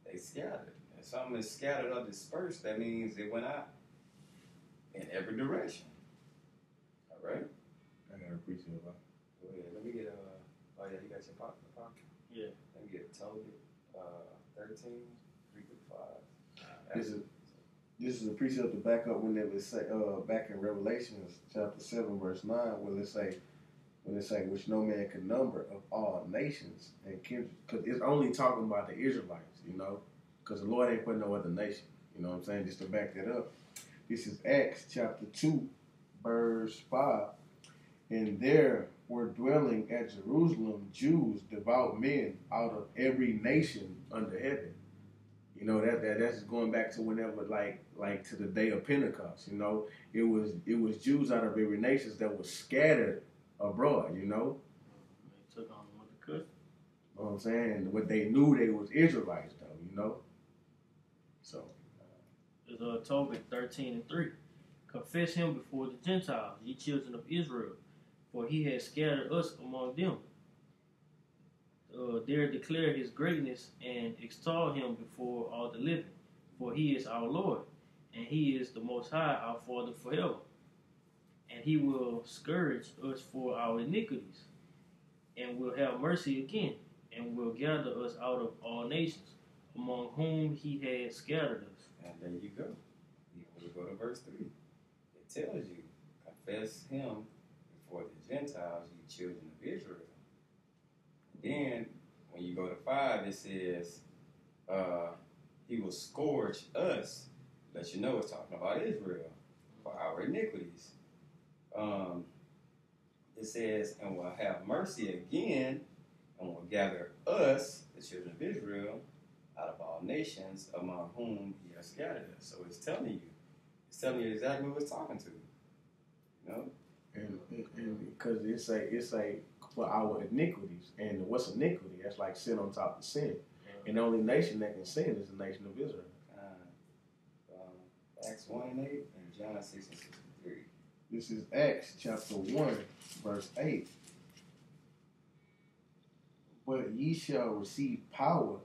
they scattered. If something is scattered or dispersed, that means it went out in every direction. All right? I gotta appreciate that. Go ahead. Let me get oh yeah, you got your pocket? Yeah. Let me get Tobit 13, 3-5. This is a precept to back up when they would say back in Revelations chapter 7 verse 9, when it say which no man can number, of all nations and kindred, because it's only talking about the Israelites, you know, because the Lord ain't put no other nation. You know what I'm saying? Just to back that up. This is Acts chapter 2 verse 5. And there were dwelling at Jerusalem Jews, devout men, out of every nation under heaven. You know, that's going back to whenever, like to the day of Pentecost. You know, it was Jews out of every nation that was scattered abroad. You know, They took on what they could. You know what I'm saying? What they knew, they was Israelites, though. You know, so It's Tobit 13:3. Confess him before the Gentiles, ye children of Israel, for he has scattered us among them. There declare his greatness and extol him before all the living, for he is our Lord, and he is the Most High, our Father forever. And he will scourge us for our iniquities, and will have mercy again, and will gather us out of all nations, among whom he has scattered us. And there you go. You go to verse 3. It tells you, confess him before the Gentiles, you children of Israel. Then, when you go to 5, it says, he will scourge us. Let you know it's talking about Israel for our iniquities. It says, and will have mercy again, and will gather us, the children of Israel, out of all nations among whom he has scattered us. So it's telling you exactly who it's talking to. You know? and because it's a for our iniquities. And what's iniquity? That's like sin on top of sin. And the only nation that can sin is the nation of Israel. Acts 1:8 and John 6:63. This is Acts chapter 1, verse 8. But ye shall receive power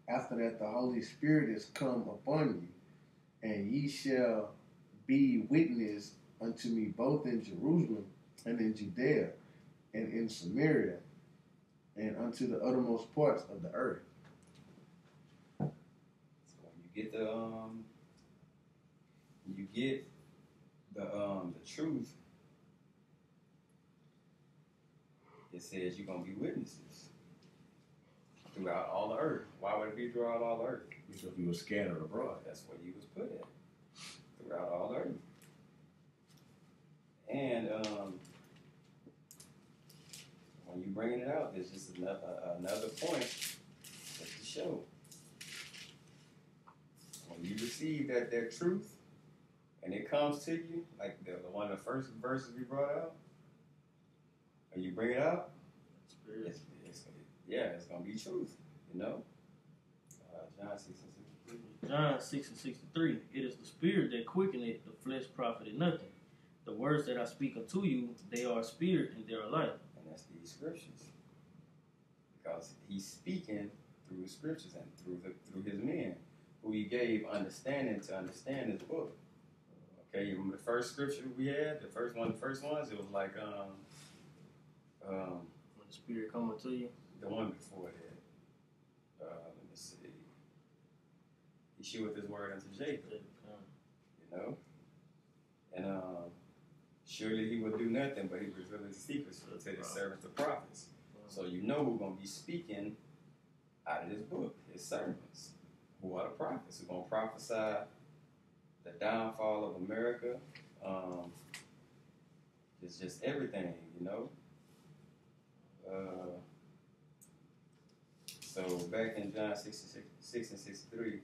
after that the Holy Spirit is come upon you, and ye shall be witness unto me both in Jerusalem and in Judea and in Samaria and unto the uttermost parts of the earth. So when you get the truth, it says you're gonna be witnesses throughout all the earth. Why would it be throughout all the earth? Because we were scattered abroad. That's what he was put at, throughout all the earth. And when you bringing it out, there's just another point that you show. When you receive that truth, and it comes to you, like the one of the first verses we brought out, and you bring it out, it's going to be truth, you know? John 6 and 63. John 6 and 63. It is the spirit that quickeneth, the flesh profited nothing. The words that I speak unto you, they are spirit and they are life. And that's these scriptures. Because he's speaking through the scriptures and through his men, who he gave understanding to understand his book. Okay, you remember the first scripture we had? The first ones, it was like, when the spirit coming to you? The one before that. Let me see. He sheweth his word unto Jacob. You know? And surely he would do nothing, but he revealed his secrets to his servants, the prophets. So you know who's going to be speaking out of this book, his servants, who are the prophets, who are going to prophesy the downfall of America. It's just everything, you know. So back in John 6 and 63. You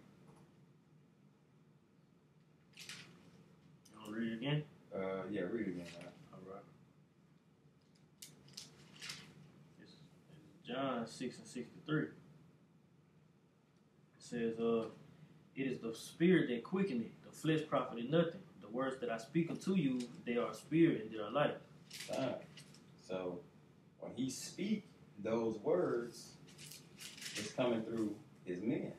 want to read it again? Yeah, read it again. All right. It's John 6 and 63. It says, it is the spirit that quickeneth, the flesh profited nothing. The words that I speak unto you, they are spirit and they are life. So when he speak those words, it's coming through his men.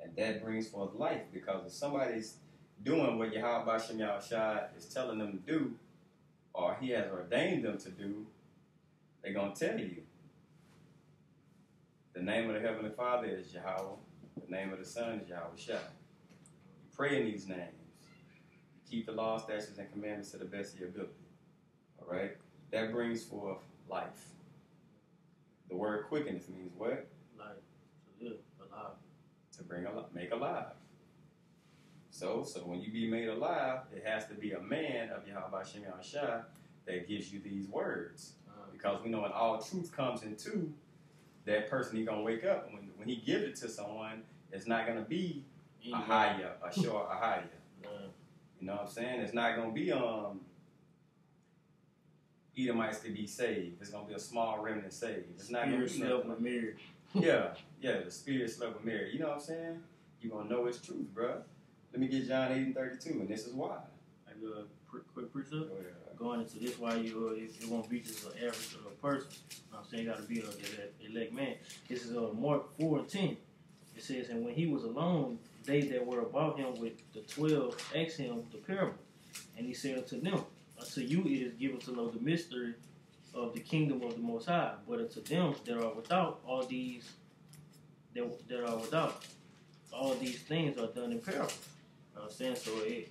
And that brings forth life, because if somebody's doing what Yahweh B'Shem Yahushua is telling them to do, or he has ordained them to do, they're going to tell you. The name of the Heavenly Father is Yahweh. The name of the Son is Yahushua. You pray in these names. You keep the law, statutes, and commandments to the best of your ability. All right? That brings forth life. The word quickeneth means what? Life. To live, alive. To make alive. So when you be made alive, it has to be a man of Yahweh B'Shem Yahushua that gives you these words. Because we know when all truth comes into that person, he's going to wake up. And when he gives it to someone, it's not going to be a higher, a short, a higher. You know what I'm saying? It's not going to be Edomites to be saved. It's going to be a small remnant saved. It's not going to be slept with Mary. Yeah, the spirit slept with Mary. You know what I'm saying? You're going to know it's truth, bro. Let me get John 8 and 32, and this is why. Like a quick precept. Going into this, why it won't be just an average person. I'm saying you got to be an elect man. This is Mark 4 and 10. It says, and when he was alone, they that were about him with the 12 asked him the parable. And he said unto them, unto you it is given to know the mystery of the kingdom of the Most High, but unto them that are without, all these things are done in parables. You know what I'm saying? So the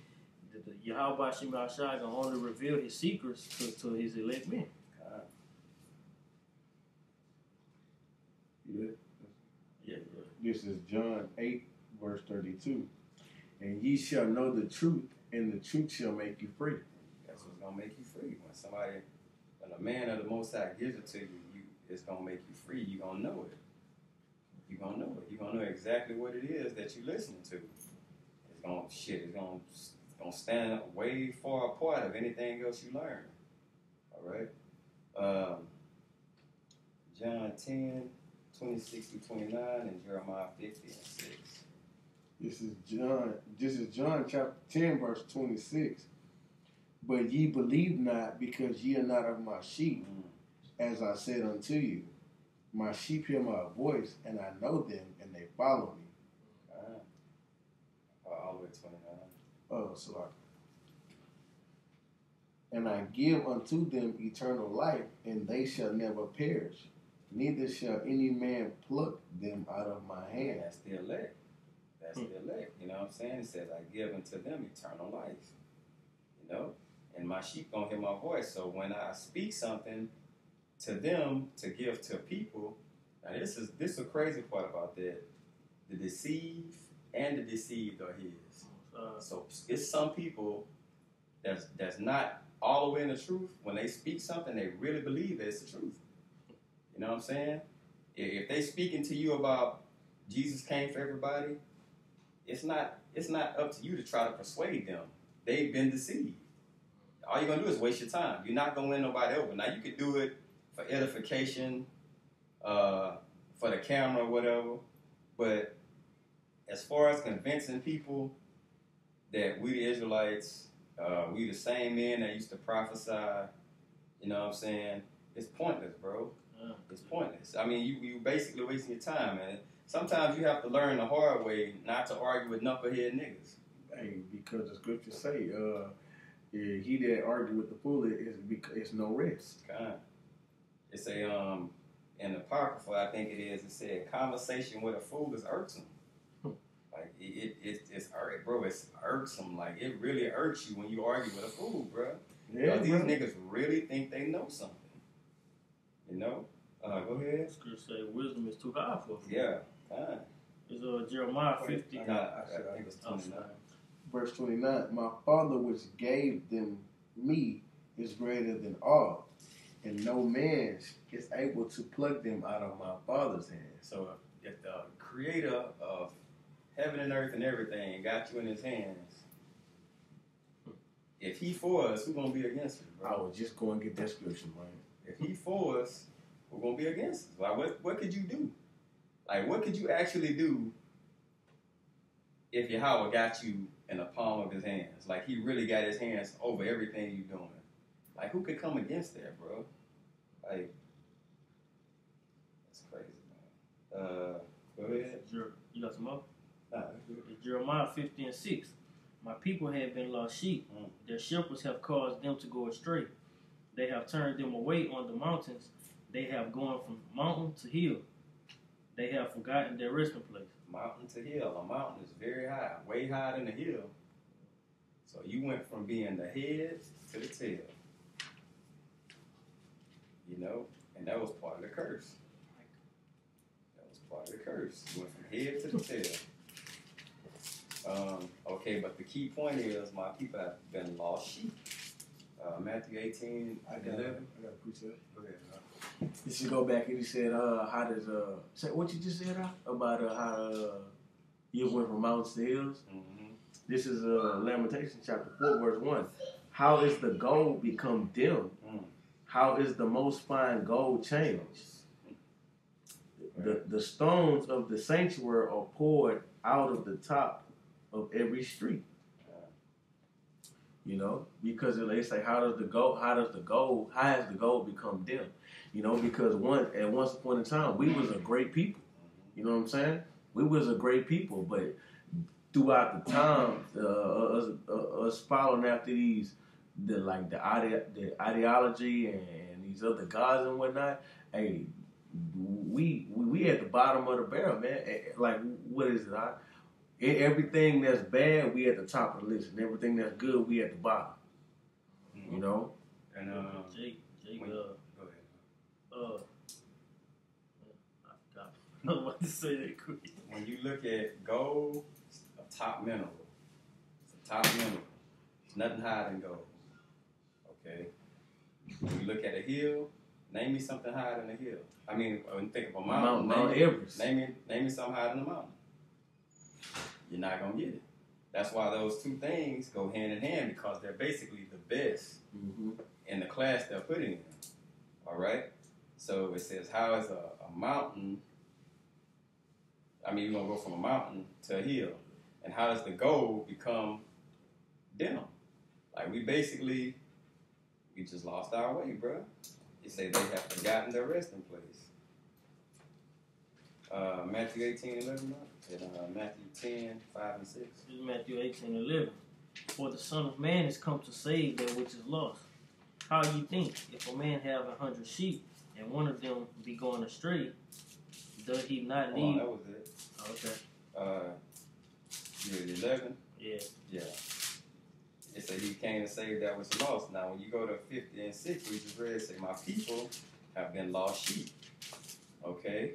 Yahweh B'Shem Yahushua can only reveal his secrets to his elect men. Yeah. This is John 8, verse 32. And ye shall know the truth, and the truth shall make you free. That's what's going to make you free. When a man of the Most High gives it to you, it's going to make you free. You're going to know it. You're going to know it. You're going to know exactly what it is that you're listening to. It's going to stand up way far apart of anything else you learn. All right? John 10, 26 through 29, and Jeremiah 50 and 6. This is John chapter 10, verse 26. But ye believe not, because ye are not of my sheep, as I said unto you. My sheep hear my voice, and I know them, and they follow me. All the way to 29. Oh, sorry. And I give unto them eternal life, and they shall never perish, neither shall any man pluck them out of my And hand. that's the elect. That's the elect. You know what I'm saying? It says, I give unto them eternal life. You know? And my sheep gonna hear my voice. So when I speak something to them to give to people, now this is the crazy part about that. The deceived and the deceived are his. So it's some people that's not all the way in the truth. When they speak something, they really believe it's the truth. You know what I'm saying? If they speaking to you about Jesus came for everybody, it's not up to you to try to persuade them. They've been deceived. All you're gonna do is waste your time. You're not gonna win nobody over. Now you could do it for edification, for the camera or whatever, but as far as convincing people that we the Israelites, we the same men that used to prophesy, you know what I'm saying? It's pointless, bro. It's pointless. I mean, you basically wasting your time, man. Sometimes you have to learn the hard way not to argue with knucklehead niggas. Hey, because the scriptures say, he that argue with the fool is no rest. God. It's a in the Apocrypha, I think it is. It said conversation with a fool is irksome. Like it's bro. It's irksome. Like it really irks you when you argue with a fool, bro. Yeah, These niggas really think they know something. You know? Go ahead. Scripture say wisdom is too high for you. Yeah. Fine. It's Jeremiah 50. I think it's 29. Verse 29, my Father which gave them me is greater than all, and no man is able to pluck them out of my Father's hand. So if the creator of heaven and earth and everything got you in his hands, if he for us, who's going to be against us, bro? I was just going to get that scripture, man. If he for us, who's going to be against us? Like, what could you do? Like, what could you actually do if Yahweh got you in the palm of his hands? Like, he really got his hands over everything you're doing. Like, who could come against that, bro? Like, that's crazy, man. Go ahead. You got some more? Nah, It's Jeremiah 50 and 6. My people have been lost sheep. Their shepherds have caused them to go astray. They have turned them away on the mountains. They have gone from mountain to hill. They have forgotten their resting place. Mountain to hill. A mountain is very high, way higher than the hill. So you went from being the head to the tail. You know? And that was part of the curse. That was part of the curse. You went from head to the tail. Okay, but the key point is my people have been lost sheep. Matthew 18, I 11. got to preach that. Go ahead. You should go back and he said, how does, say what you just said about how you went from mountains to hills? Mm-hmm. This is Lamentations chapter 4, verse 1. How is the gold become dim? How is the most fine gold changed? The stones of the sanctuary are poured out of the top of every street. You know, because they say, how has the gold become dim? You know, because at once upon a time, we was a great people. You know what I'm saying? We was a great people, but throughout the time, us following after the ideology and these other gods and whatnot, hey, we at the bottom of the barrel, man. Like, what is it? Everything that's bad, we at the top of the list, and everything that's good, we at the bottom. Mm-hmm. You know. And Jake, go ahead. I forgot. I was about to say that quick. When you look at gold, it's a top mineral. It's a top mineral. There's nothing higher than gold. Okay. When you look at a hill, name me something higher than a hill. I mean, when you think of a mountain, Mount Everest. Name me something higher than a mountain. You're not gonna get it. That's why those two things go hand in hand, because they're basically the best in the class they're putting in. All right. So it says, how is a mountain? I mean, you're gonna go from a mountain to a hill, and how does the gold become dim? Like we just lost our way, bro. It say they have forgotten their resting place. Matthew 18:11. Matthew 10, 5 and 6. This is Matthew 18:11. For the Son of Man is come to save that which is lost. How you think, if a man have 100 sheep, and one of them be going astray, does he not Hold on, need? that was it. Okay. You at 11? Yeah. Yeah. It said he came to save that which is lost. Now, when you go to 50 and 6, we just read, it say, my people have been lost sheep. Okay?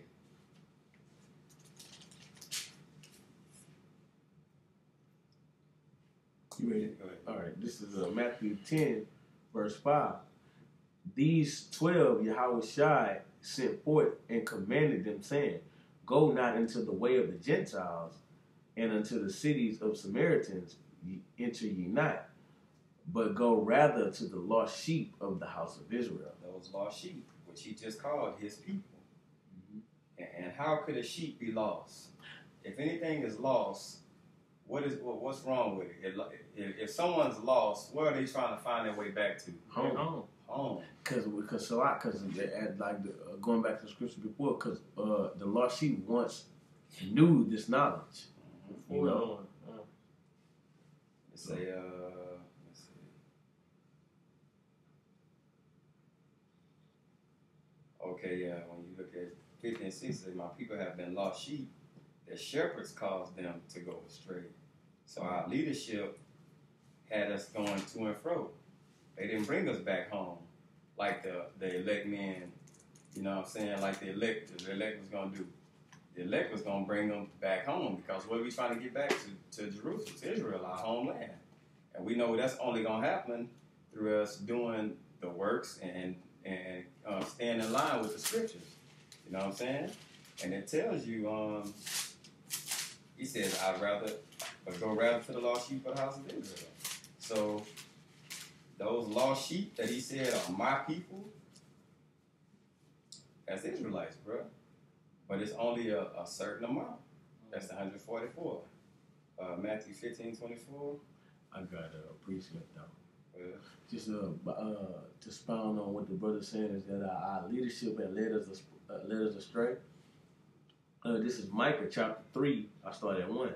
You ready? Go ahead. All right. This is Matthew 10, verse 5. These 12 Yahweh Shai sent forth and commanded them, saying, Go not into the way of the Gentiles, and unto the cities of Samaritans enter ye not, but go rather to the lost sheep of the house of Israel. Those lost sheep, which he just called his people. And how could a sheep be lost? If anything is lost, what's wrong with it? If someone's lost, where are they trying to find their way back to? Home. Home. Because going back to the scripture before, because the lost sheep once knew this knowledge. You know? Let's say, let's see. Okay, yeah, when you look at 50 and 60, my people have been lost sheep. The shepherds caused them to go astray. So our leadership had us going to and fro. They didn't bring us back home like the elect men, you know what I'm saying, like the elect was going to do. The elect was going to bring them back home because what are we trying to get back to Jerusalem, to Israel, our homeland. And we know that's only going to happen through us doing the works and staying in line with the scriptures. You know what I'm saying? And it tells you, he says, go rather to the lost sheep of the house of Israel. So those lost sheep that he said are my people, that's Israelites, bro. But it's only a certain amount. That's the 144. Matthew 15:24. I got a precept though. Yeah. Just to expound on what the brother said is that our leadership had led us astray. This is Micah chapter 3. I started at 1.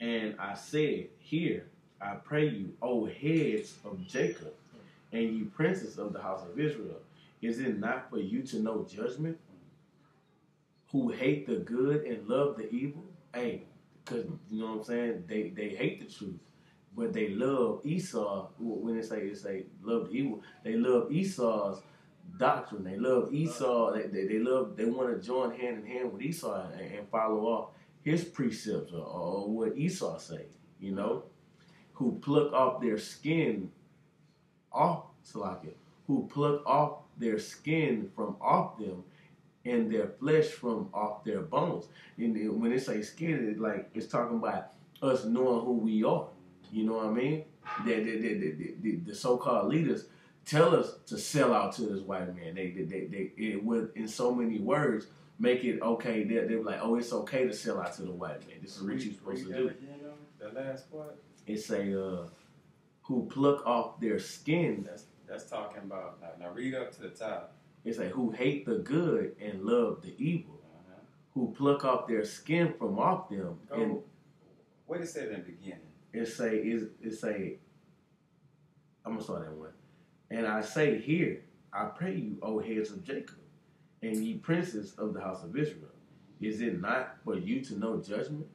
And I said, Hear, I pray you, O heads of Jacob, and ye princes of the house of Israel. Is it not for you to know judgment? Who hate the good and love the evil? Hey, because, you know what I'm saying? They hate the truth. But they love Esau. When they say love the evil, they love Esau's doctrine. They love Esau. They want to join hand in hand with Esau and follow off his precepts or what Esau say. You know, who pluck off their skin off Salakia, who pluck off their skin from off them, and their flesh from off their bones. And when they say skin, it's talking about us knowing who we are. You know what I mean? The so-called leaders tell us to sell out to this white man. They with in so many words make it okay. They're like, oh, it's okay to sell out to the white man. This is what you're supposed to do. Again, the last part. It say, who pluck off their skin. That's talking about. Now read up to the top. It say, who hate the good and love the evil. Who pluck off their skin from off them. And what did it say in the beginning? It say, I'm gonna start that one. And I say here, I pray you, O heads of Jacob, and ye princes of the house of Israel. Is it not for you to know judgment?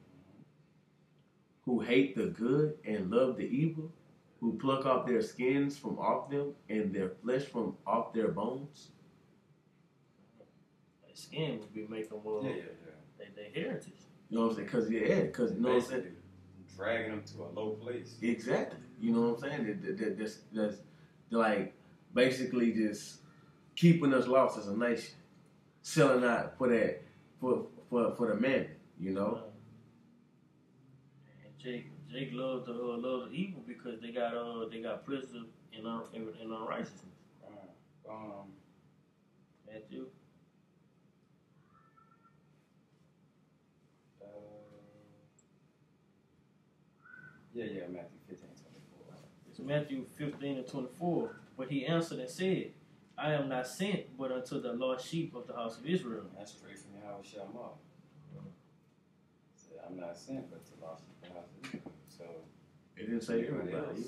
Who hate the good and love the evil, who pluck off their skins from off them and their flesh from off their bones? Their skin would be making their heritage. You know what I'm saying? Because you know what I'm saying? Dragging them to a low place. Exactly. You know what I'm saying? That's like basically just keeping us lost as a nation, selling out for that for the man. You know. And Jake loved the evil because they got pleasure in unrighteousness. Matthew. Yeah, Matthew 15:24. It's Matthew 15:24. But he answered and said, I am not sent but unto the lost sheep of the house of Israel. That's straight from Yahweh Shammah. Said, I'm not sent but to the lost sheep of the house of Israel. So it didn't say everybody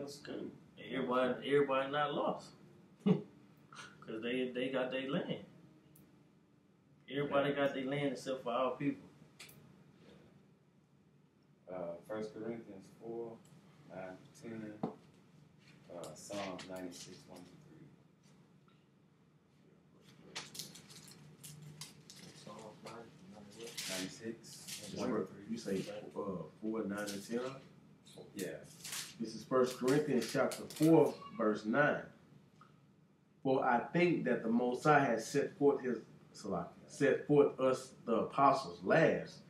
else cool. Everybody not lost. Because they got their land. Everybody got their land except for our people. 1 Corinthians 4, 9, 10, Psalms 96, 1 to 3. 96, 1 to 3. You say 4, 9, and 10? Yeah. This is 1 Corinthians chapter 4, verse 9. For I think that the Most High has set forth us the apostles last,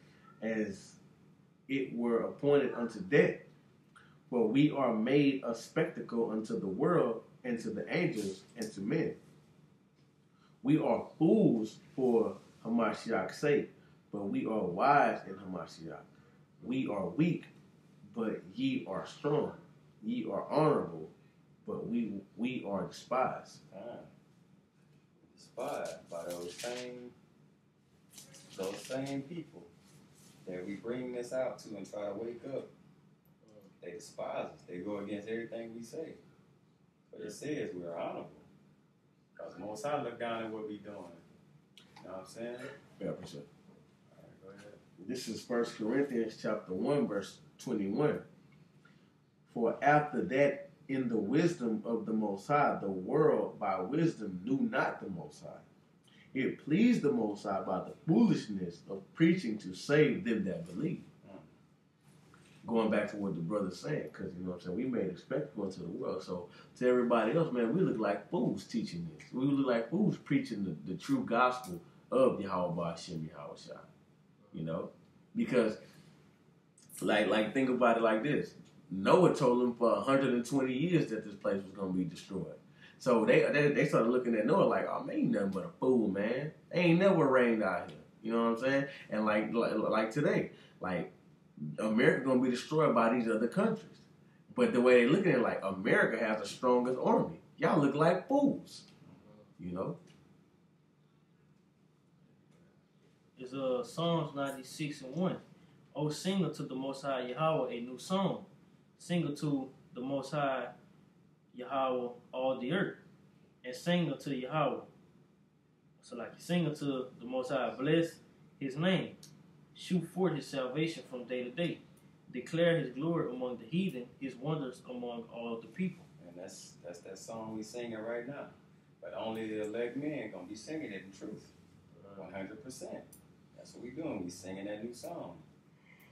as it were appointed unto death. For we are made a spectacle unto the world, and to the angels, and to men. We are fools for Hamashiach's sake, but we are wise in Hamashiach. We are weak, but ye are strong. Ye are honorable, but we are despised. Despised by those same people that we bring this out to and try to wake up. They despise us. They go against everything we say. But it says we're honorable. Because Most High look down at what we doing. You know what I'm saying? Yeah, for sure. All right, go ahead. This is 1 Corinthians chapter 1, verse 21. For after that, in the wisdom of the Most High, the world by wisdom knew not the Most High. It pleased the Most High by the foolishness of preaching to save them that believe. Going back to what the brother's saying, because, you know what I'm saying, we made a spectacle into the world. So to everybody else, man, we look like fools teaching this. We look like fools preaching the true gospel of Yahweh Hashem Yahweh Shai. You know? Because, like think about it like this. Noah told them for 120 years that this place was going to be destroyed. So they started looking at Noah like, oh, man, ain't nothing but a fool, man. They ain't never rained out here. You know what I'm saying? And like today, like, America gonna be destroyed by these other countries. But the way they looking at it, like, America has the strongest army. Y'all look like fools. You know? It's Psalms 96 and 1. O sing unto the Most High Yahweh a new song. Sing unto the Most High Yahweh all the earth. And sing unto Yahweh. So like you sing unto the Most High, bless his name. Shoot forth his salvation from day to day. Declare his glory among the heathen, his wonders among all the people. And that's that song we singing right now. But only the elect men gonna be singing it in truth. 100%. That's what we doing. We singing that new song.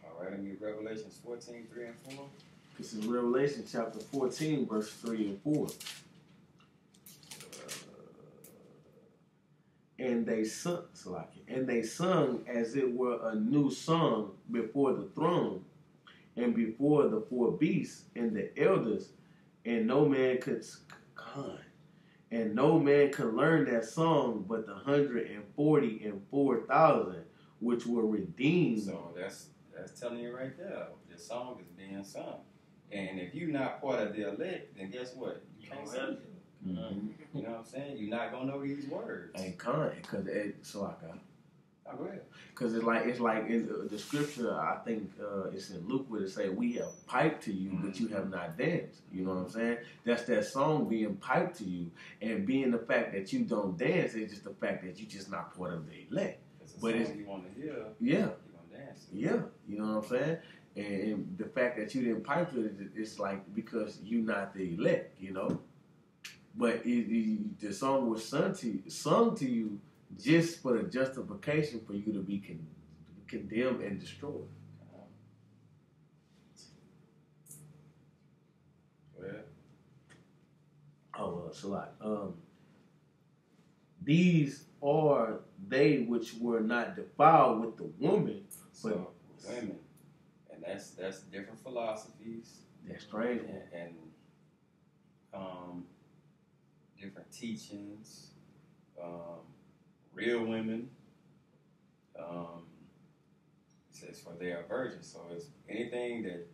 All right, let me read Revelations 14, 3 and 4. This is Revelation chapter 14, verse 3 and 4. And they sung as it were a new song before the throne and before the four beasts and the elders, and no man could learn that song but the 144,000 which were redeemed. So that's telling you right there. The song is being sung. And if you're not part of the elect, then guess what? You can't sing it. Mm-hmm. You know what I'm saying? You're not gonna know these words. And can't, because it's like go ahead. Because it's like in the scripture. I think it's in Luke where it say, "We have piped to you, but you have not danced." You know what I'm saying? That's that song being piped to you, and being the fact that you don't dance is just the fact that you're just not part of the elect. But if you want to hear, yeah, you're gonna dance. Yeah, you know what I'm saying? And the fact that you didn't pipe to it, it's like because you're not the elect, you know. But the song was sung to you just for the justification for you to be condemned and destroyed. These are they which were not defiled with the woman, but women, and that's different philosophies. That's strange. And different teachings, real women. It says for they are virgins. So it's anything that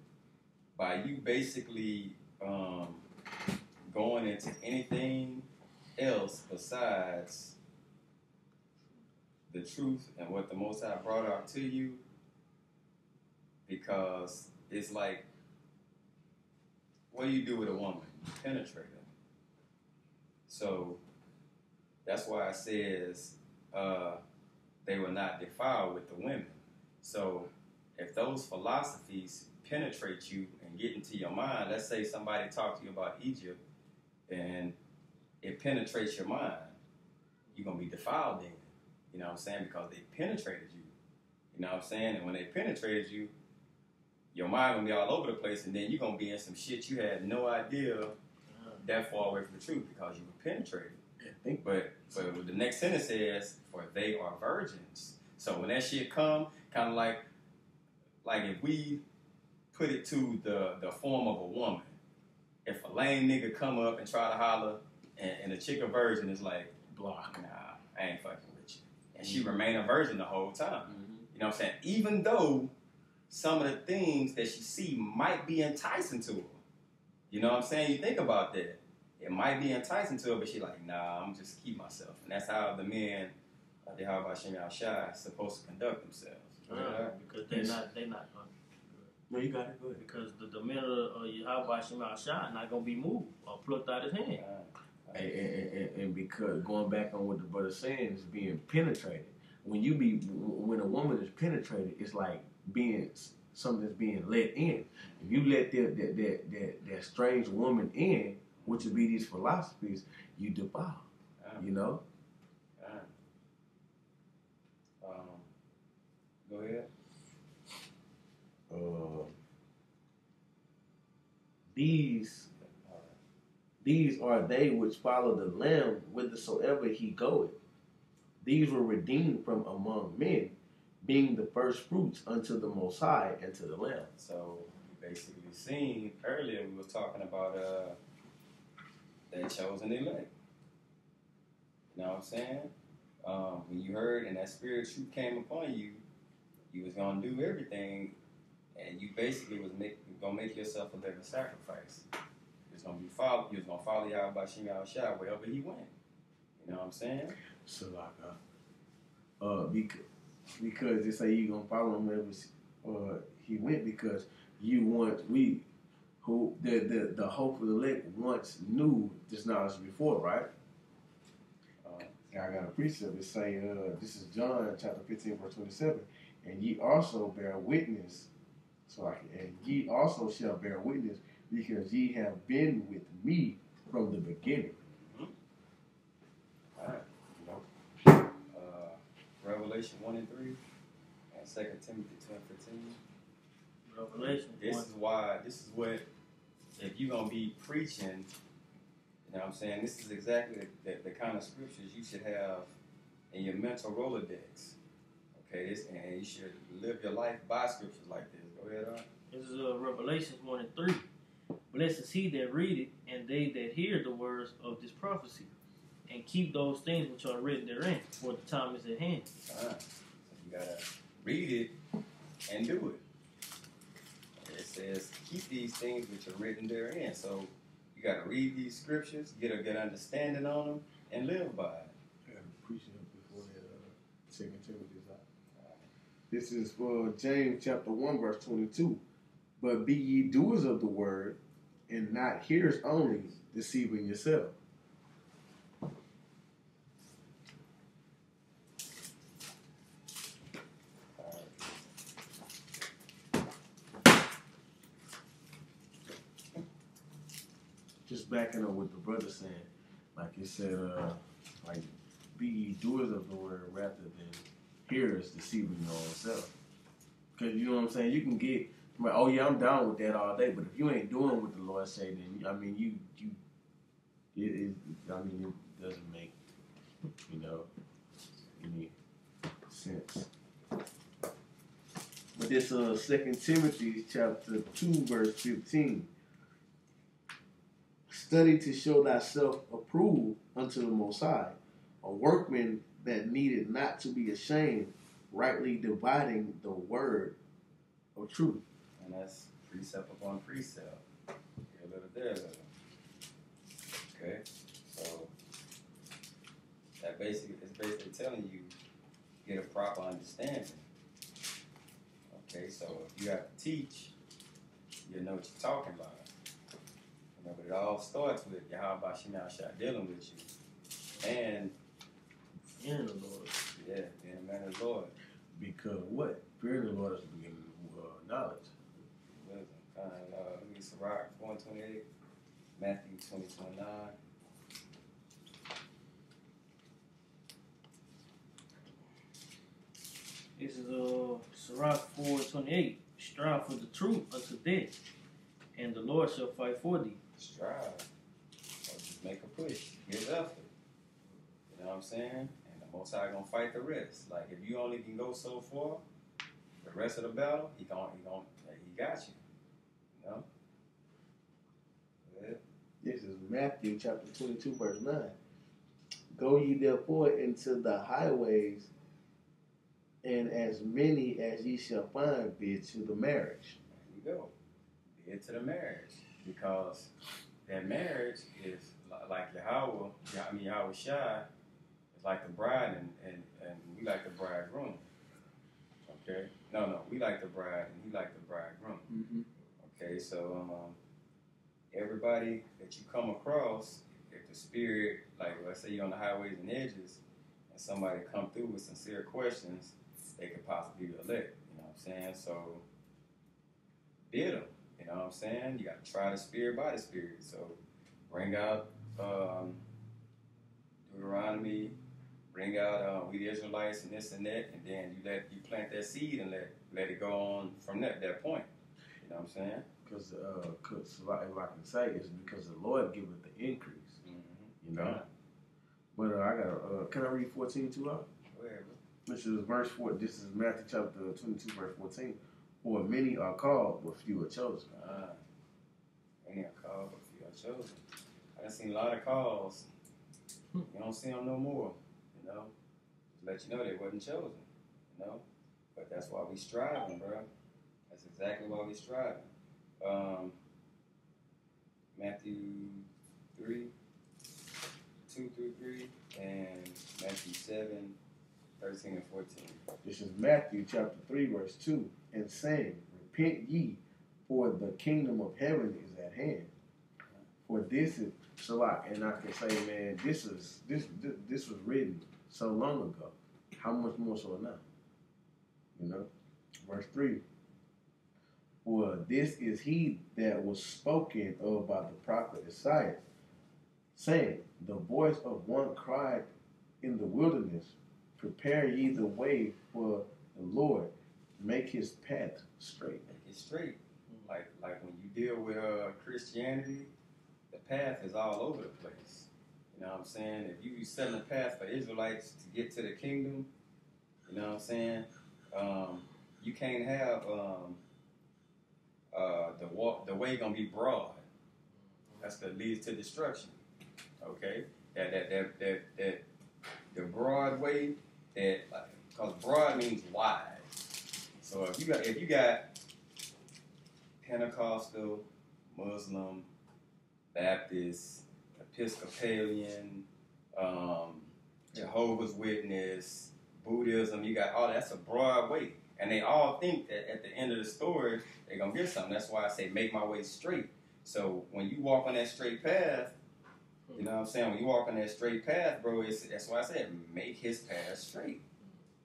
by you basically going into anything else besides the truth and what the Most High brought out to you, because it's like, what do you do with a woman? You penetrate her. So That's why it says they will not defile with the women. So if those philosophies penetrate you and get into your mind, let's say somebody talked to you about Egypt and it penetrates your mind, you're going to be defiled then. You know what I'm saying? Because they penetrated you. You know what I'm saying? And when they penetrated you, your mind going to be all over the place, and then you're going to be in some shit you had no idea that far away from the truth because you were penetrated. But the next sentence says, for they are virgins. So when that shit come, kind of like if we put it to the form of a woman, if a lame nigga come up and try to holler, and a chick a virgin is like, block, nah, I ain't fucking with you. And she remain a virgin the whole time. You know what I'm saying? Even though some of the things that she see might be enticing to her. You know what I'm saying? You think about that. It might be enticing to her, but she's like, nah, I'm just keep myself. And that's how the men, the how about Shem Shai, supposed to conduct themselves. Because they're not. No, you got it. Go ahead. Because the men of Yahweh Shem Shai not gonna be moved or plucked out his hand. And because going back on what the brother's saying is being penetrated. When a woman is penetrated, it's like something's being let in. If you let that strange woman in, which would be these philosophies, you defile. You know. Go ahead. These are they which follow the Lamb whithersoever he goeth. These were redeemed from among men, being the first fruits unto the Most High and to the Lamb. So you basically seen earlier we was talking about that chosen elect. You know what I'm saying? When you heard and that spirit truth came upon you, you was gonna do everything, and you basically was gonna make yourself a living sacrifice. You was gonna follow Yahweh Shem Shai wherever he went. You know what I'm saying? Salaka. Because they say you gonna follow him wherever he went, because the hope of the elect once knew this knowledge before, right? I got a precept that say, this is John chapter 15 verse 27, and ye also bear witness. And ye also shall bear witness, because ye have been with me from the beginning. All right. Revelation 1 and 3 and 2 Timothy 2 and 15. Revelation. This is what, if you're going to be preaching, you know what I'm saying, this is exactly the kind of scriptures you should have in your mental Rolodex. Okay, and you should live your life by scriptures like this. Go ahead, This is Revelation 1 and 3. Blessed is he that readeth, and they that hear the words of this prophecy, and keep those things which are written therein, for the time is at hand. So you gotta read it and do it. It says, keep these things which are written therein. So you gotta read these scriptures, get a good understanding on them, and live by it. I gotta appreciate it before that 2 Timothy's out. This is for James chapter 1 verse 22. But be ye doers of the word, and not hearers only, deceiving yourself. Just backing up what the brother saying, like he said, like be ye doers of the word rather than hearers, deceiving your own self. Because you know what I'm saying, you can get like, oh yeah, I'm down with that all day, but if you ain't doing what the Lord say, then it doesn't make any sense. But this 2 Timothy chapter 2 verse 15. Study to show thyself approved unto the Most High, a workman that needed not to be ashamed, rightly dividing the word of truth. And that's precept upon precept. Here a little, there a little. Okay? So that it's basically telling you get a proper understanding. Okay, so if you have to teach, you know what you're talking about. But it all starts with Yahweh Shem Shai dealing with you. And Fearing the Lord. Yeah, being a man of the Lord. Because what? Fearing the Lord is the beginning of knowledge. Wisdom. Let me see, Sirach 4:28, Matthew 20:29. This is Sirach 4:28. Strive for the truth unto death, and the Lord shall fight for thee. Strive. Or just make a push. Give effort. You know what I'm saying? And the Most High gonna fight the rest. Like if you only can go so far, the rest of the battle, he got you. You know? Yeah. This is Matthew chapter 22, verse 9. Go ye therefore into the highways, and as many as ye shall find, bid to the marriage. There you go. Bid to the marriage. Because that marriage is like Yahweh Shai is like the bride and we like the bridegroom. Okay? No, we like the bride and he like the bridegroom. Mm-hmm. Okay, so everybody that you come across, if the spirit, like let's say you're on the highways and edges, and somebody come through with sincere questions, they could possibly be elect. You know what I'm saying? So bid them. You know what I'm saying? You got to try the spirit by the spirit. So bring out Deuteronomy, bring out we the Israelites and this and that, and then you plant that seed and let it go on from that point. You know what I'm saying? Because like I can say, it's because the Lord giveth the increase. Mm-hmm. You know? But I got can I read 14 out? Go ahead, bro. This is verse 4. This is Matthew chapter 22, verse 14. For many are called, but few are chosen. Many are called, but few are chosen. I done seen a lot of calls. You don't see them no more. You know, just let you know they wasn't chosen. You know, but that's why we striving, bro. That's exactly why we striving. Matthew 3, 2 through 3, and Matthew 7, 13 and 14. This is Matthew chapter 3, verse 2. And saying, repent ye, for the kingdom of heaven is at hand. For this is Salah, and I can say, man, this was written so long ago. How much more so now? You know, verse 3. For this is he that was spoken of by the prophet Isaiah, saying, the voice of one cried in the wilderness, prepare ye the way for the Lord, make his path straight. Make it straight. Like when you deal with Christianity, the path is all over the place. You know what I'm saying? If you set a path for Israelites to get to the kingdom, you know what I'm saying? You can't have the way gonna be broad. That's that leads to destruction. Okay, that the broad way, because broad means wide. So if you got Pentecostal, Muslim, Baptist, Episcopalian, Jehovah's Witness, Buddhism, you got all that. That's a broad way. And they all think that at the end of the story, they're going to get something. That's why I say make my way straight. So when you walk on that straight path, you know what I'm saying? When you walk on that straight path, bro, that's why I said make his path straight.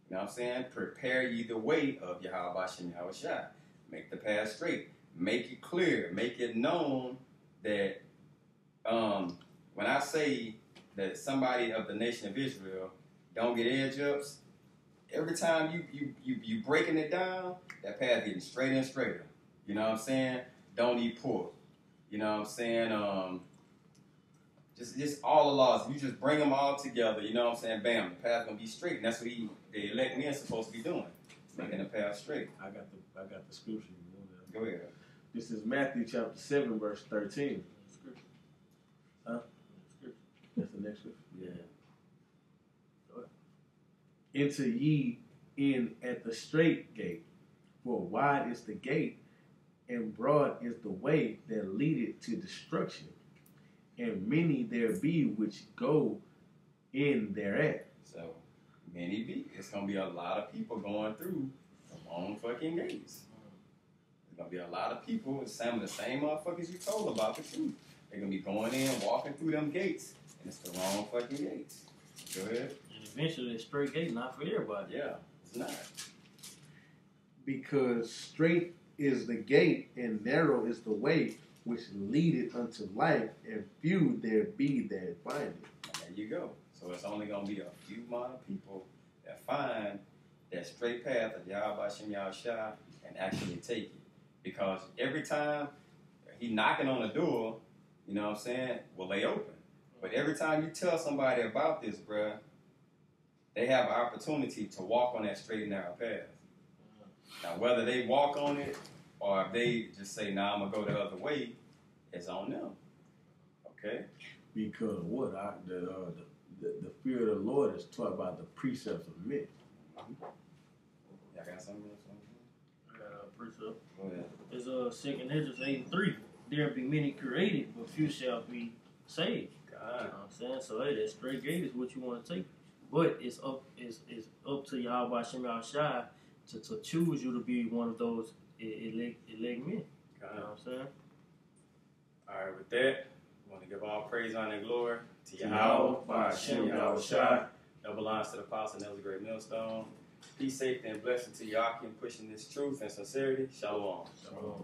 You know what I'm saying? Prepare ye the way of Yahweh Shem Yahweh Shai. Make the path straight. Make it clear. Make it known that when I say that somebody of the nation of Israel don't get edge ups, every time you breaking it down, that path getting straighter and straighter. You know what I'm saying? Don't eat pork. You know what I'm saying? Just all the laws. You just bring them all together. You know what I'm saying? Bam, the path gonna be straight. And that's what the elect men supposed to be doing, making the path straight. I got the scripture. Go ahead. This is Matthew chapter 7, verse 13. Scripture. Huh? Scripture. That's the next scripture. Yeah. Go ahead. Enter ye in at the straight gate, for wide is the gate, and broad is the way that leadeth to destruction, and many there be which go in thereat. So many be. It's gonna be a lot of people going through the wrong fucking gates. There's gonna be a lot of people, some of the same motherfuckers you told about the truth. They're gonna be going in, walking through them gates, and it's the wrong fucking gates. Go ahead. And if eventually the straight gate not for everybody. Yeah, it's not. Because straight is the gate and narrow is the way which leadeth unto life, and few there be that find it. There you go. So it's only going to be a few amount of people that find that straight path of Yahweh Shem Yahushua and actually take it. Because every time he knocking on the door, you know what I'm saying, will lay open. But every time you tell somebody about this, bruh, they have an opportunity to walk on that straight and narrow path. Now, whether they walk on it or if they just say, nah, I'm going to go the other way, it's on them. Okay? Because what? The fear of the Lord is taught by the precepts of men. Y'all got something else? I got a precept. Go ahead. It's 2 Ezra 8:3. There be many created, but few shall be saved. God. You know what I'm saying? So hey, that straight gate is what you want to take. But it's up to Yahweh Shem Yahushua to choose you to be one of those elect men. You know what I'm saying? All right, with that, I want to give all praise, honor, and glory to Yahweh, Shem Yahushua. That belongs to the apostle, and that was a great millstone. Peace, safety, and blessing to Yakim pushing this truth and sincerity. Shalom. Shalom.